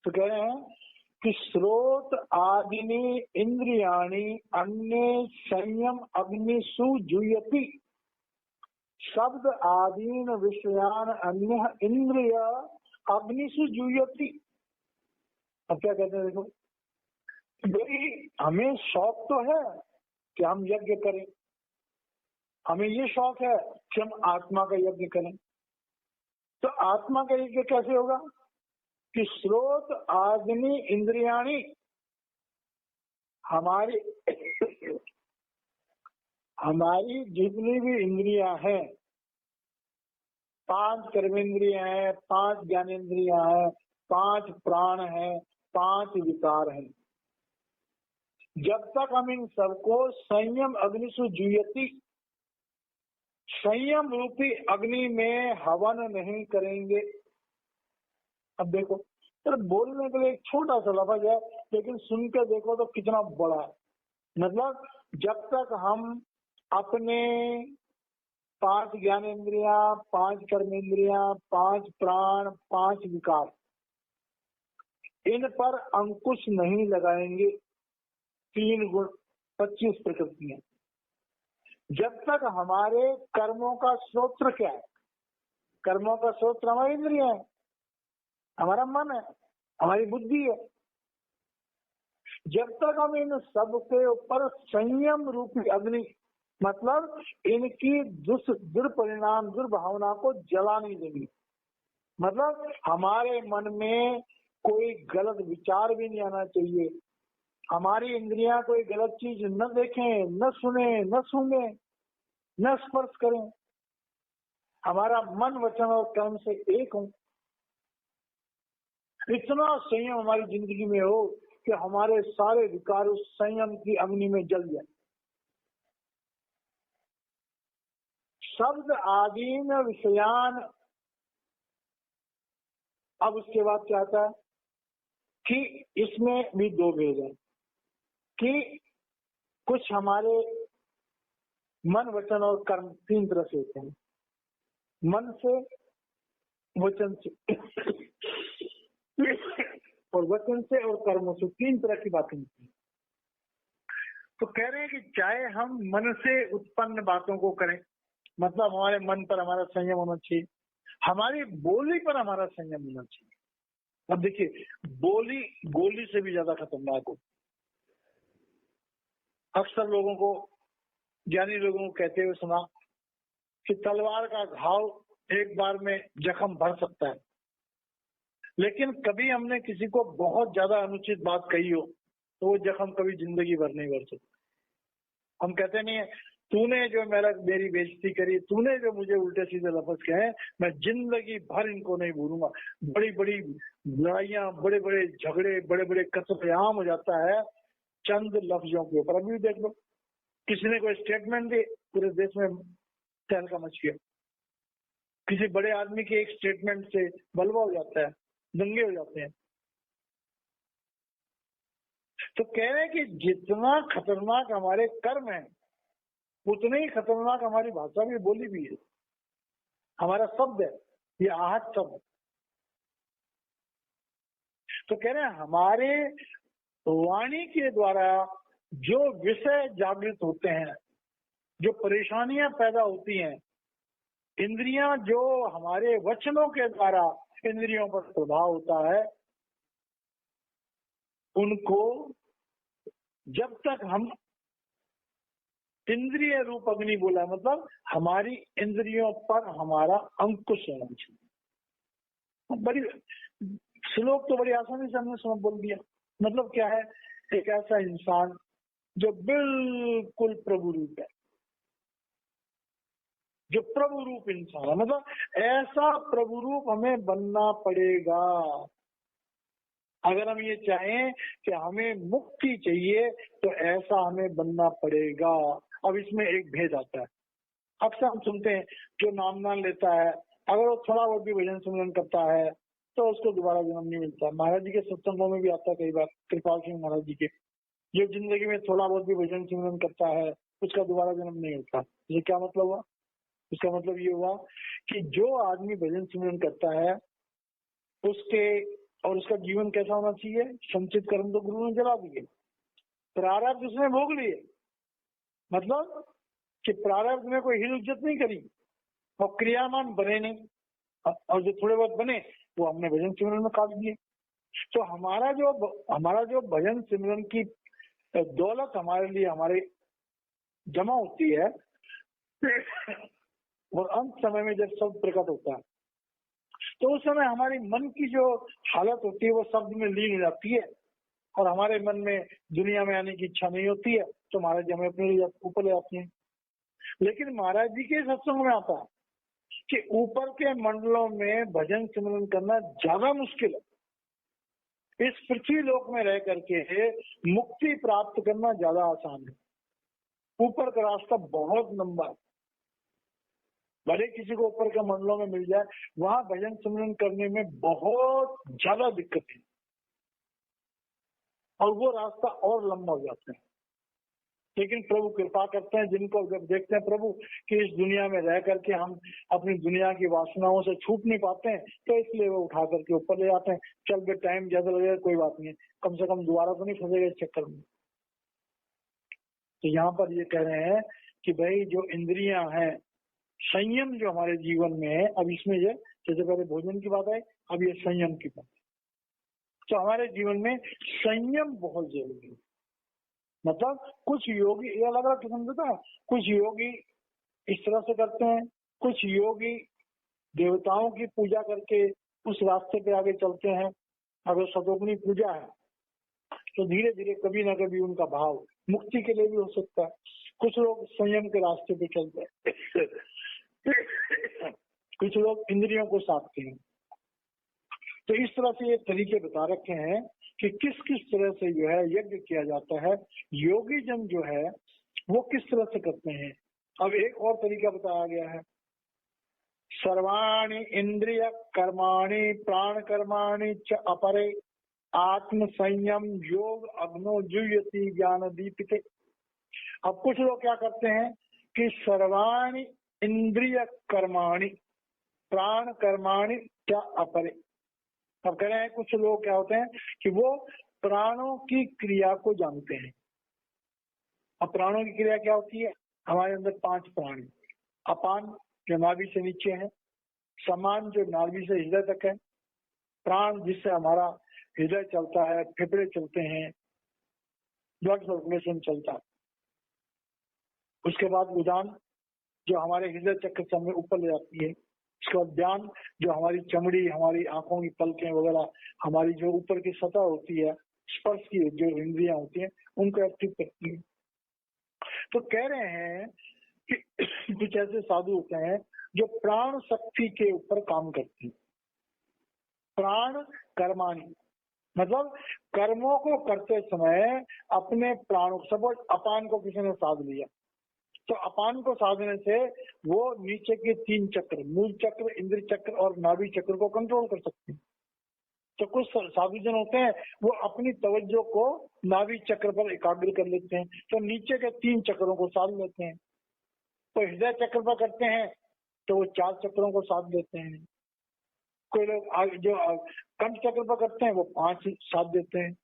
तो कह रहे हैं कि स्रोत आदिनी इंद्रियाणी अन्य संयम अग्निशु जुयति, शब्द आदीन विषयान अन्य इंद्रिय अग्निशु जुयति। अब क्या कहते हैं देखो, भाई हमें शौक तो है कि हम यज्ञ करें, हमें ये शौक है कि हम आत्मा का यज्ञ करें। तो आत्मा का यज्ञ कैसे होगा कि स्रोत आदमी इंद्रियाणी, हमारी हमारी जितनी भी इंद्रियां हैं, 5 कर्मेंद्रियां हैं, 5 ज्ञानेंद्रियां हैं, 5 प्राण हैं, 5 विकार हैं, जब तक हम इन सबको संयम अग्निशु जुयति, संयम रूपी अग्नि में हवन नहीं करेंगे। अब देखो, तो बोलने के लिए एक छोटा सा लफ्ज है, लेकिन सुन के देखो तो कितना बड़ा है। मतलब जब तक हम अपने 5 ज्ञानेंद्रियां, 5 कर्मेंद्रियां, 5 प्राण, 5 विकार, इन पर अंकुश नहीं लगाएंगे, 3 गुण, 25 प्रकृतियां, जब तक हमारे कर्मों का स्रोत क्या है? कर्मों का स्रोत हमारी इंद्रियां है, हमारा मन है, हमारी बुद्धि है। जब तक हम इन सब के ऊपर संयम रूपी अग्नि, मतलब इनकी दुर्परिणाम, दुर्भावना को जला नहीं देंगे। मतलब हमारे मन में कोई गलत विचार भी नहीं आना चाहिए, हमारी इंद्रियां कोई गलत चीज न देखें, न सुने, न सूंघे, न स्पर्श करें, हमारा मन, वचन और कर्म से एक हो। इतना संयम हमारी जिंदगी में हो कि हमारे सारे विकार उस संयम की अग्नि में जल जाए। शब्द आदीन विषयान, अब उसके बाद क्या आता है कि इसमें भी 2 भेद है कि कुछ हमारे मन, वचन और कर्म 3 तरह से होते हैं। मन से, वचन से और वचन से और कर्मों से 3 तरह की बातें होती हैं। तो कह रहे हैं कि चाहे हम मन से उत्पन्न बातों को करें, मतलब हमारे मन पर हमारा संयम होना चाहिए, हमारी बोली पर हमारा संयम होना चाहिए। अब देखिए, बोली गोली से भी ज्यादा खतरनाक हो। अक्सर लोगों को, ज्ञानी लोगों को कहते हुए सुना कि तलवार का घाव एक बार में जख्म भर सकता है, लेकिन कभी हमने किसी को बहुत ज्यादा अनुचित बात कही हो तो वो जख्म कभी जिंदगी भर नहीं भर सकता। हम कहते नहीं है, तूने जो मेरी बेइज्जती करी, तूने जो मुझे उल्टे सीधे लफ्ज कहे, मैं जिंदगी भर इनको नहीं भूलूंगा। बड़ी बड़ी लड़ाइयां, बड़े बड़े झगड़े, बड़े बड़े कत्लेआम हो जाता है चंद लफ्जों के ऊपर। अभी देख लो, किसी ने कोई स्टेटमेंट दी, पूरे देश में तहलका मच गया। किसी बड़े आदमी के एक स्टेटमेंट से बलवा हो जाता है, दंगे हो जाते हैं। तो कह रहे हैं कि जितना खतरनाक हमारे कर्म है, उतने ही खतरनाक हमारी भाषा भी, बोली भी है, हमारा शब्द है, ये आहट शब्द। तो कह रहे हैं हमारे वाणी के द्वारा जो विषय जागृत होते हैं, जो परेशानियां पैदा होती हैं, इंद्रियां जो हमारे वचनों के द्वारा इंद्रियों पर प्रभाव होता है, उनको जब तक हम इंद्रिय रूप अग्नि बोला, मतलब हमारी इंद्रियों पर हमारा अंकुश होना चाहिए। बड़ी श्लोक तो बड़ी आसानी से हमने समझ बोल दिया। मतलब क्या है, एक ऐसा इंसान जो बिल्कुल प्रभु रूप है, जो प्रभु रूप इंसान है, मतलब ऐसा प्रभु रूप हमें बनना पड़ेगा अगर हम ये चाहें कि हमें मुक्ति चाहिए, तो ऐसा हमें बनना पड़ेगा। अब इसमें एक भेद आता है। अक्सर हम सुनते हैं जो नाम लेता है, अगर वो थोड़ा बहुत भी भजन सिमरन करता है तो उसको दोबारा जन्म नहीं मिलता। महाराज जी के सत्संगों में भी आता है कई बार, कृपाल सिंह महाराज जी के, जो जिंदगी में थोड़ा बहुत भी भजन सिमरन करता है उसका दोबारा जन्म नहीं होता। ये क्या मतलब हुआ? इसका मतलब ये हुआ कि जो आदमी भजन सिमरन करता है उसके और उसका जीवन कैसा होना चाहिए? संचित कर्म तो गुरु ने जला दिए, प्रारब्ध उसने भोग लिए, मतलब कि प्रारब्ध में कोई हिल इज्जत नहीं करी और क्रियामान बने नहीं, और जो थोड़े बहुत बने वो हमने भजन सिमरन में काट दिए। तो हमारा जो भजन सिमरन की दौलत हमारे लिए हमारे जमा होती है और अंत समय में जब शब्द प्रकट होता है तो उस समय हमारी मन की जो हालत होती है वो शब्द में लीन हो जाती है और हमारे मन में दुनिया में आने की इच्छा नहीं होती है, तो महाराज जी हमें अपने ऊपर ले जाते हैं। लेकिन महाराज जी के सत्संग में आता है कि ऊपर के मंडलों में भजन सिमरन करना ज्यादा मुश्किल है। इस पृथ्वी लोक में रह करके मुक्ति प्राप्त करना ज्यादा आसान है। ऊपर का रास्ता बहुत लंबा है। भले किसी को ऊपर के मंडलों में मिल जाए, वहां भजन सिमरन करने में बहुत ज्यादा दिक्कत है और वो रास्ता और लंबा हो जाता है। लेकिन प्रभु कृपा करते हैं, जिनको जब देखते हैं प्रभु कि इस दुनिया में रह करके हम अपनी दुनिया की वासनाओं से छूट नहीं पाते हैं, तो इसलिए वो उठा करके ऊपर ले जाते हैं। चल बे, टाइम ज्यादा लगेगा, कोई बात नहीं, कम से कम दोबारा तो नहीं फंसेगा इस चक्कर में। तो यहाँ पर ये कह रहे हैं कि भाई जो इंद्रियां हैं, संयम जो हमारे जीवन में है, अब इसमें ये जैसे पहले भोजन की बात है, अब ये संयम की बात। तो हमारे जीवन में संयम बहुत जरूरी है। मतलब कुछ योगी, ये अलग अलग किस्म का, कुछ योगी इस तरह से करते हैं, कुछ योगी देवताओं की पूजा करके उस रास्ते पे आगे चलते हैं। अगर शतोपनी पूजा है तो धीरे धीरे कभी ना कभी उनका भाव मुक्ति के लिए भी हो सकता है। कुछ लोग संयम के रास्ते पे चलते हैं, कुछ लोग इंद्रियों को साधते हैं। तो इस तरह से ये तरीके बता रखे हैं कि किस किस तरह से जो है यज्ञ किया जाता है, योगी जन जो है वो किस तरह से करते हैं। अब एक और तरीका बताया गया है, सर्वाणि इंद्रिय कर्माणि प्राण कर्माणि च अपरे आत्म संयम योग अग्नो जुह्यति ज्ञान दीपिते। अब कुछ लोग क्या करते हैं कि सर्वाणि इंद्रिय कर्माणि प्राण कर्माणि च अपरे। अब कह रहे हैं कुछ लोग क्या होते हैं कि वो प्राणों की क्रिया को जानते हैं। अब प्राणों की क्रिया क्या होती है? हमारे अंदर 5 प्राण, अपान जो नाभि से नीचे है, समान जो नाभि से हृदय तक है, प्राण जिससे हमारा हृदय चलता है, फेफड़े चलते हैं, ब्लड सर्कुलेशन चलता है। उसके बाद उदान जो हमारे हृदय चक्र से हमें ऊपर ले जाती है। उसके बाद ध्यान जो हमारी चमड़ी, हमारी आंखों की पलकें वगैरह, हमारी जो ऊपर की सतह होती है, स्पर्श की जो इंद्रियां होती हैं, उनको एक्टिव करती है। तो कह रहे हैं कि कुछ ऐसे साधु होते हैं जो प्राण शक्ति के ऊपर काम करते हैं। प्राण कर्माणि मतलब कर्मों को करते समय अपने प्राणों, सपोज अपान को किसी ने साध लिया, तो अपान को साधने से वो नीचे के 3 चक्र, मूल चक्र, इंद्र चक्र और नाभि चक्र को कंट्रोल कर सकते हैं। तो कुछ साधुजन होते हैं वो अपनी तवज्जो को नाभि चक्र पर एकाग्र कर लेते हैं, तो नीचे के 3 चक्रों को साध लेते हैं। तो हृदय चक्र पर करते हैं तो वो 4 चक्रों को साध लेते हैं। कोई लोग जो कंठ चक्र पर करते हैं वो 5 साध देते हैं।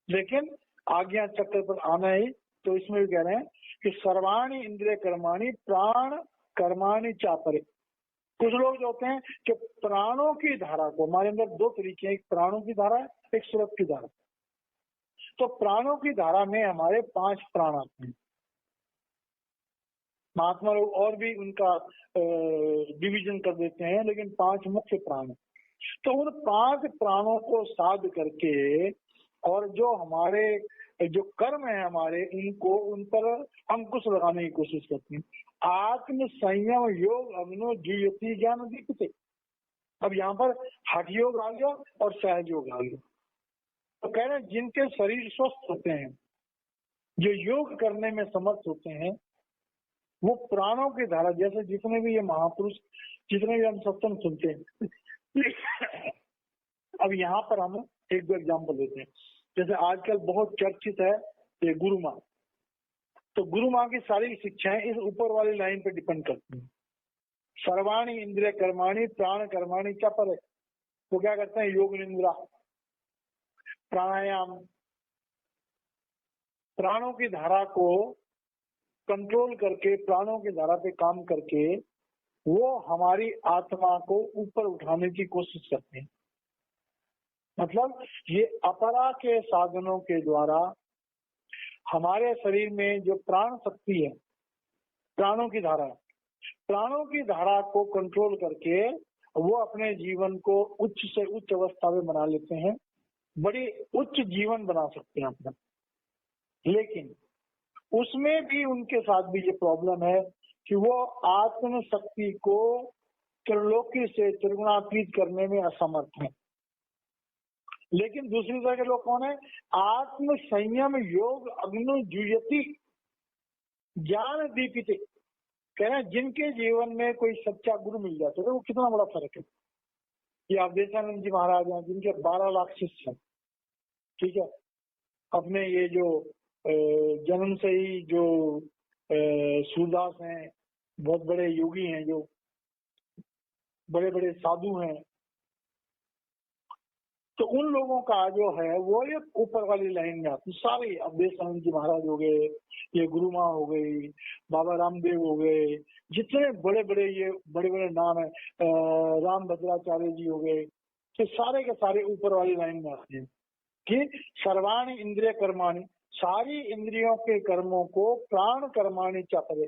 लेकिन आज्ञा चक्र पर आना ही, तो इसमें भी कह रहे हैं कि सर्वाणि इंद्रिय कर्माणि प्राण कर्माणि चापरे। कुछ लोग जो होते हैं कि प्राणों की धारा को, हमारे अंदर 2 तरीके हैं, एक प्राणों की धारा है, एक सुरत की धारा। तो प्राणों की धारा में हमारे 5 प्राण आते हैं। महात्मा लोग और भी उनका डिवीजन कर देते हैं, लेकिन 5 मुख्य प्राण है। तो उन 5 प्राणों को साध करके और जो हमारे जो कर्म है हमारे, उनको उन पर अंकुश लगाने की कोशिश करते हैं। आत्म संयम योग अग्नो जुह्यति ज्ञान दीपिते। अब यहाँ पर हठ योग आ गया और सहज योग आ गया। तो कह रहे हैं जिनके शरीर स्वस्थ होते हैं, जो योग करने में समर्थ होते हैं, वो प्राणों की धारा, जैसे जितने भी ये महापुरुष, जितने भी हम सत्संग सुनते हैं। अब यहाँ पर हम एक 2 एग्जाम्पल लेते हैं। जैसे आजकल बहुत चर्चित है ये गुरु माँ। तो गुरु माँ की सारी शिक्षाएं इस ऊपर वाली लाइन पे डिपेंड करती हैं। सर्वाणि इंद्रिय कर्माणि प्राण कर्माणि क्या पर है, वो क्या करते हैं? योग निद्रा, प्राणायाम, प्राणों की धारा को कंट्रोल करके, प्राणों की धारा पे काम करके वो हमारी आत्मा को ऊपर उठाने की कोशिश करते हैं। मतलब ये अपरा के साधनों के द्वारा हमारे शरीर में जो प्राण शक्ति है, प्राणों की धारा, प्राणों की धारा को कंट्रोल करके वो अपने जीवन को उच्च से उच्च अवस्था में बना लेते हैं, बड़ी उच्च जीवन बना सकते हैं अपना। लेकिन उसमें भी उनके साथ भी ये प्रॉब्लम है कि वो आत्म शक्ति को त्रिलोकी से त्रिगुणातीत करने में असमर्थ है। लेकिन दूसरी तरह के लोग कौन है? आत्म संयम योग अग्नि जुयति ज्ञान दीपित, कह रहे हैं जिनके जीवन में कोई सच्चा गुरु मिल जाता है, वो कितना बड़ा फर्क है। ये अवधेशानंद जी महाराज हैं, जिनके 12 लाख शिष्य हैं, ठीक है। अपने ये जो जन्म से ही जो सूरदास हैं, बहुत बड़े योगी हैं, जो बड़े बड़े साधु हैं, तो उन लोगों का जो है वो ये ऊपर वाली लाइन में आती। सारे अवधेशानंद जी महाराज हो गए, ये गुरु माँ हो गई, बाबा रामदेव हो गए, जितने बड़े बड़े ये बड़े बड़े नाम है, राम भद्राचार्य जी हो गए, तो सारे के सारे ऊपर वाली लाइन में आते हैं कि सर्वाणी इंद्रिय कर्माणी, सारी इंद्रियों के कर्मों को प्राण कर्माणी चाहते,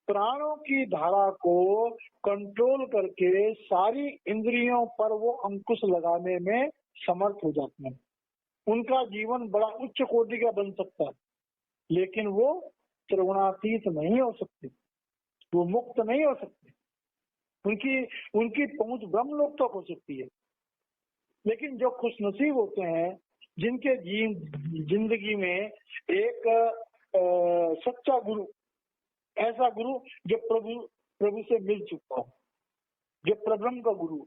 प्राणों की धारा को कंट्रोल करके सारी इंद्रियों पर वो अंकुश लगाने में समर्थ हो जाते हैं। उनका जीवन बड़ा उच्च कोटि का बन सकता है, लेकिन वो त्रिगुणातीत नहीं हो सकते, वो मुक्त नहीं हो सकते। उनकी पहुंच ब्रह्मलोक तक हो सकती है। लेकिन जो खुशनसीब होते हैं, जिनके जिंदगी में एक सच्चा गुरु, ऐसा गुरु जो प्रभु से मिल चुका हो, जो प्रब्रह्म का गुरु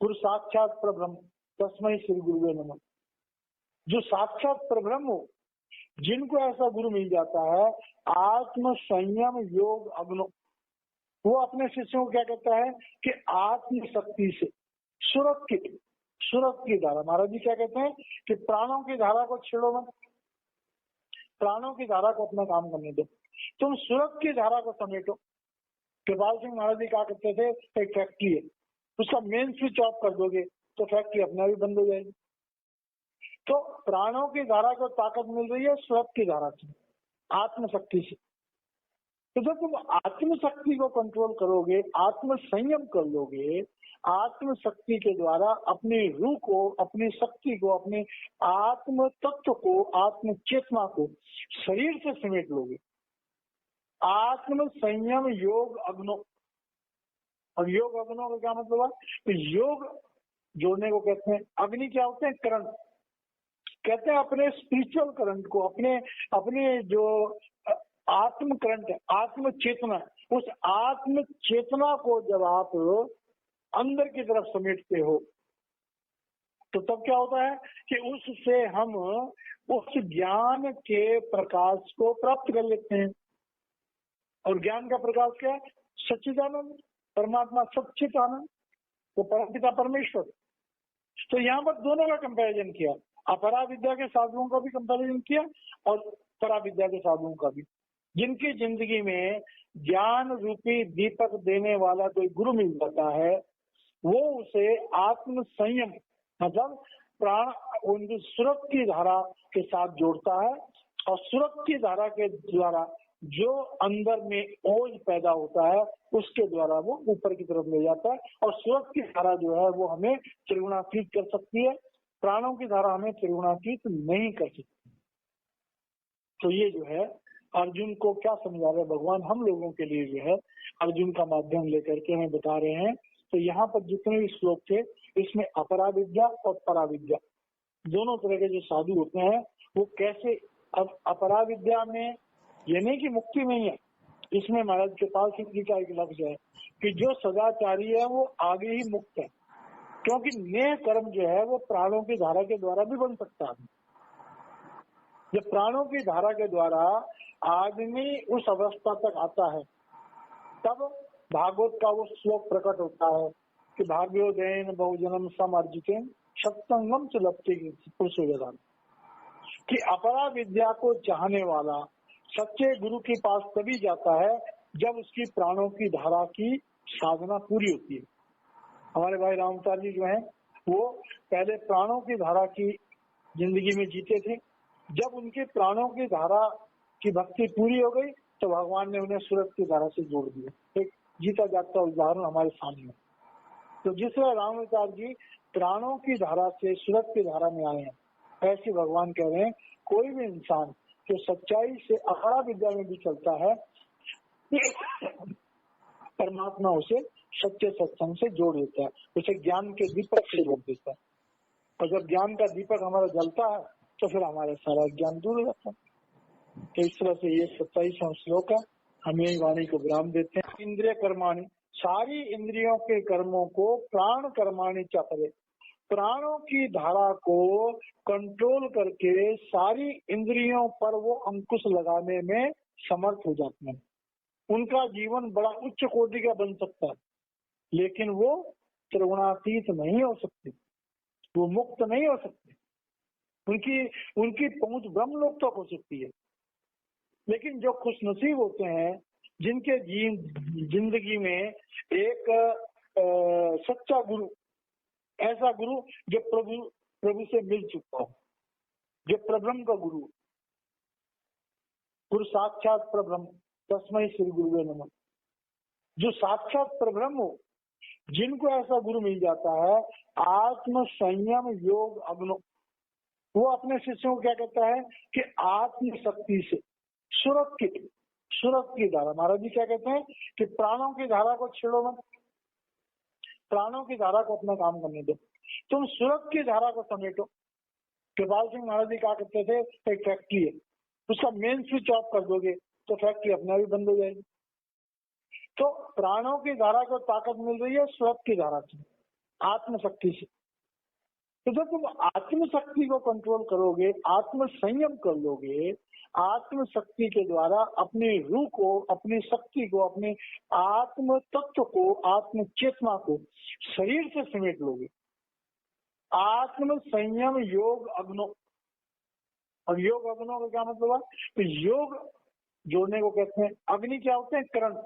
साक्षात प्रब्रह्म, तस्मै श्री गुरुवे नमः, जो साक्षात प्रब्रह्म हो, जिनको ऐसा गुरु मिल जाता है, आत्म संयम योग अग्नो, वो अपने शिष्यों को क्या कहता है कि आत्म शक्ति से सुरत की धारा, महाराज जी क्या कहते हैं कि प्राणों की धारा को छेड़ो मत, प्राणों की धारा को अपना काम करने दो, तुम सुरत की धारा को समेटो। कृपाल सिंह महाराज जी क्या कहते थे, एक फैक्ट्री है, उसका मेन स्विच ऑफ कर दोगे तो फैक्ट्री अपने आप ही बंद हो जाएगी। तो प्राणों की धारा को ताकत मिल रही है सुरत की धारा से, आत्म शक्ति से। तो जब तुम आत्म शक्ति को कंट्रोल करोगे, आत्म संयम कर लोगे, आत्म शक्ति के द्वारा अपनी रूह को, अपनी शक्ति को, अपने आत्म तत्व को, आत्म चेतना को शरीर से समेट लोगे। आत्म संयम योग अग्नो, और योग अग्नो का क्या मतलब है? तो योग जोड़ने को कहते हैं। अग्नि क्या होते हैं? करंट कहते हैं। अपने स्पिरिचुअल करंट को, अपने जो आत्म करंट है, आत्म चेतना, उस आत्म चेतना को जब आप अंदर की तरफ समेटते हो तो तब क्या होता है कि उससे हम उस ज्ञान के प्रकाश को प्राप्त कर लेते हैं। और ज्ञान का प्रकाश क्या है? सच्चिदानंद, परमात्मा सच्चिदानंद, वो परमपिता परमेश्वर। तो यहाँ पर दोनों का कंपैरिजन किया, अपरा विद्या के साधुओं का भी कंपैरिजन किया और परा विद्या के साधुओं का भी, जिनकी जिंदगी में ज्ञान रूपी दीपक देने वाला कोई गुरु मिल जाता है, वो उसे आत्म संयम मतलब प्राण उनकी सुरत की धारा के साथ जोड़ता है, और सुरत की धारा के द्वारा जो अंदर में ओज पैदा होता है उसके द्वारा वो ऊपर की तरफ ले जाता है। और सुरत की धारा जो है वो हमें त्रिगुणातीत कर सकती है, प्राणों की धारा हमें त्रिगुणातीत नहीं कर सकती। तो ये जो है अर्जुन को क्या समझा रहे भगवान, हम लोगों के लिए जो है अर्जुन का माध्यम लेकर के हमें बता रहे हैं। तो यहाँ पर जितने भी श्लोक थे इसमें अपरा विद्या और परा विद्या दोनों तरह के जो साधु होते हैं वो कैसे, अब अपरा विद्या में ये नहीं कि मुक्ति नहीं है, इसमें महाराज कृपाल सिंह जी का एक लफ्ज है कि जो सदाचारी है वो आगे ही मुक्त है, क्योंकि नेह कर्म जो है वो प्राणों की धारा के द्वारा भी बन सकता है। जब प्राणों की धारा के द्वारा आदमी उस अवस्था तक आता है तब भागवत का वो श्लोक प्रकट होता है कि भाग्योदयन बहुजन्म समर्जितेन सत्संगम से लपटे पुरुषोदान, कि अपरा विद्या को चाहने वाला सच्चे गुरु के पास तभी जाता है जब उसकी प्राणों की धारा की साधना पूरी होती है। हमारे भाई रामचार जी जो हैं वो पहले प्राणों की धारा की जिंदगी में जीते थे, जब उनके प्राणों की धारा की भक्ति पूरी हो गई तो भगवान ने उन्हें सूरत की धारा से जोड़ दिया। एक जीता जागता उदाहरण हमारे सामने। तो जिस तरह रामाचार जी प्राणों की धारा से सूरत की धारा में आए हैं, ऐसे भगवान कह रहे हैं कोई भी इंसान जो सच्चाई से अपरा विद्या में भी चलता है परमात्मा उसे सच्चे सत्संग से जोड़ देता है, उसे ज्ञान के दीपक से जोड़ देता है। और जब ज्ञान का दीपक हमारा जलता है तो फिर हमारा सारा ज्ञान दूर हो जाता है। तो इस तरह से ये 27वां श्लोक है, हमें वाणी को विराम देते हैं। इंद्रिय कर्माणि, सारी इंद्रियों के कर्मों को प्राण कर्माणि चक्रे, प्राणों की धारा को कंट्रोल करके सारी इंद्रियों पर वो अंकुश लगाने में समर्थ हो जाते हैं। उनका जीवन बड़ा उच्च कोटि का बन सकता है, लेकिन वो त्रिगुणातीत नहीं हो सकते, वो मुक्त नहीं हो सकते। उनकी पहुंच ब्रह्मलोक तक हो सकती है। लेकिन जो खुशनसीब होते हैं, जिनके जिंदगी में एक सच्चा गुरु, ऐसा गुरु जो प्रभु से मिल चुका हो, जो प्रब्रह्म का गुरु साक्षात प्रब्रह्म, तस्मै श्री गुरुवे नमः, जो साक्षात प्रब्रह्म हो, जिनको ऐसा गुरु मिल जाता है, आत्म संयम योग अग्नो, वो अपने शिष्यों को क्या कहता है कि आत्म शक्ति से सुरत की धारा, महाराज जी क्या कहते हैं कि प्राणों की धारा को छेड़ो मत, प्राणों की धारा को अपना काम करने दो, तुम सुरत की धारा को समेटो। कृपाल सिंह महाराज जी क्या कहते थे, एक फैक्ट्री है, उसका मेन स्विच ऑफ कर दोगे तो फैक्ट्री अपने आप ही बंद हो जाएगी। तो प्राणों की धारा को ताकत मिल रही है सुरत की धारा से, आत्मशक्ति से। तो जब तुम आत्मशक्ति को कंट्रोल करोगे, आत्म संयम कर लोगे, आत्मशक्ति के द्वारा अपनी रूह को, अपनी शक्ति को, अपने आत्म तत्व को, आत्म चेतना को शरीर से समेट लोगे। आत्म संयम योग अग्नो, और योग अग्नो का क्या मतलब है, तो योग जोड़ने को कहते हैं। अग्नि क्या होते हैं, करंट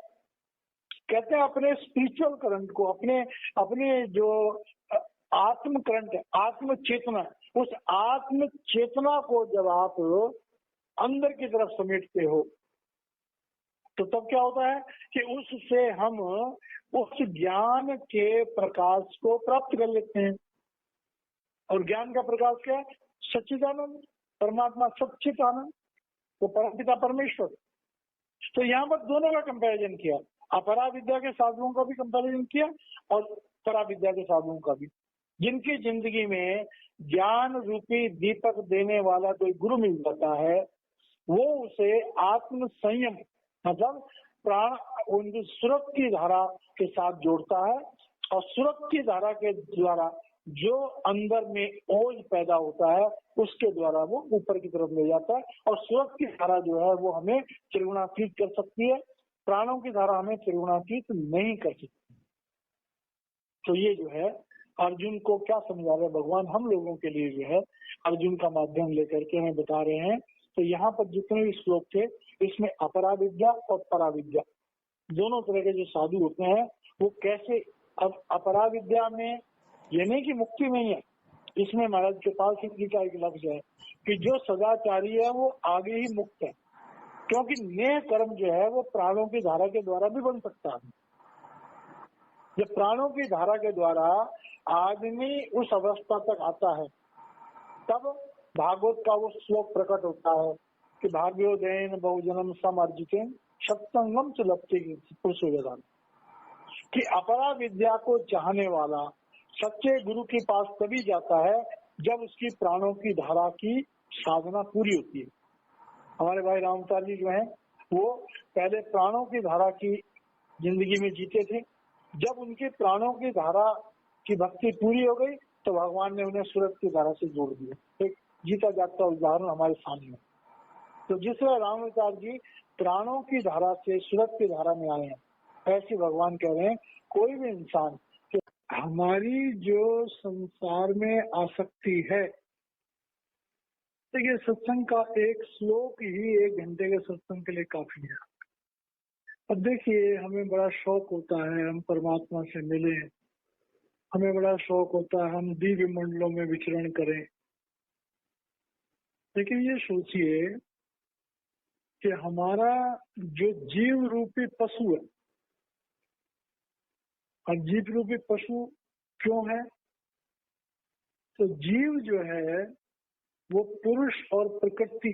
कहते हैं। अपने स्पिरिचुअल करंट को, अपने जो आत्म करंट है, आत्म चेतना, उस आत्म चेतना को जब आप अंदर की तरफ समेटते हो तो तब क्या होता है कि उससे हम उस ज्ञान के प्रकाश को प्राप्त कर लेते हैं। और ज्ञान का प्रकाश क्या है, सच्चिदानंद, परमात्मा सच्चिदानंद, वो परमपिता परमेश्वर। तो यहाँ पर दोनों का कंपैरिजन किया, अपरा विद्या के साधुओं का भी कंपैरिजन किया और परा विद्या के साधुओं का भी, जिनकी जिंदगी में ज्ञान रूपी दीपक देने वाला कोई गुरु मिल जाता है, वो उसे आत्म संयम मतलब प्राण उनकी सुरत की धारा के साथ जोड़ता है। और सुरत की धारा के द्वारा जो अंदर में ओज पैदा होता है, उसके द्वारा वो ऊपर की तरफ ले जाता है। और सुरत की धारा जो है वो हमें त्रिगुणातीत कर सकती है, प्राणों की धारा हमें त्रिगुणातीत नहीं कर सकती। तो ये जो है अर्जुन को क्या समझा रहे भगवान, हम लोगों के लिए जो है अर्जुन का माध्यम लेकर के हमें बता रहे हैं। तो यहाँ पर जितने भी श्लोक थे, इसमें अपरा विद्या और परा विद्या दोनों तरह के जो साधु होते हैं वो कैसे, अब अपरा विद्या में ये नहीं कि मुक्ति नहीं है, इसमें महाराज कृपाल सिंह जी का एक लक्ष्य है कि जो सदाचारी है वो आगे ही मुक्त है, क्योंकि नेह कर्म जो है वो प्राणों की धारा के द्वारा भी बन सकता है। जब प्राणों की धारा के द्वारा आदमी उस अवस्था तक आता है, तब भागवत का वो श्लोक प्रकट होता है कि भाग्योदयन बहुजन्म समर्जितेन सत्संगम च लप्ते पुरुषोदान, कि अपरा विद्या को चाहने वाला सच्चे गुरु के पास तभी जाता है जब उसकी प्राणों की धारा की साधना पूरी होती है। हमारे भाई रामताल जी जो है वो पहले प्राणों की धारा की जिंदगी में जीते थे, जब उनके प्राणों की धारा की भक्ति पूरी हो गई तो भगवान ने उन्हें सूरत की धारा से जोड़ दिया। एक जीता जागता उदाहरण हमारे सामने। तो जिस तरह रामावतार जी प्राणों की धारा से सूरत की धारा में आए हैं, ऐसे भगवान कह रहे हैं कोई भी इंसान कि हमारी जो संसार में आसक्ति है, तो ये सत्संग का एक श्लोक ही 1 घंटे के सत्संग के लिए काफी है। अब देखिए, हमें बड़ा शौक होता है हम परमात्मा से मिले, हमें बड़ा शौक होता है हम दिव्य मंडलों में विचरण करें, लेकिन ये सोचिए कि हमारा जो जीव रूपी पशु है, और जीव रूपी पशु क्यों है, तो जीव जो है वो पुरुष और प्रकृति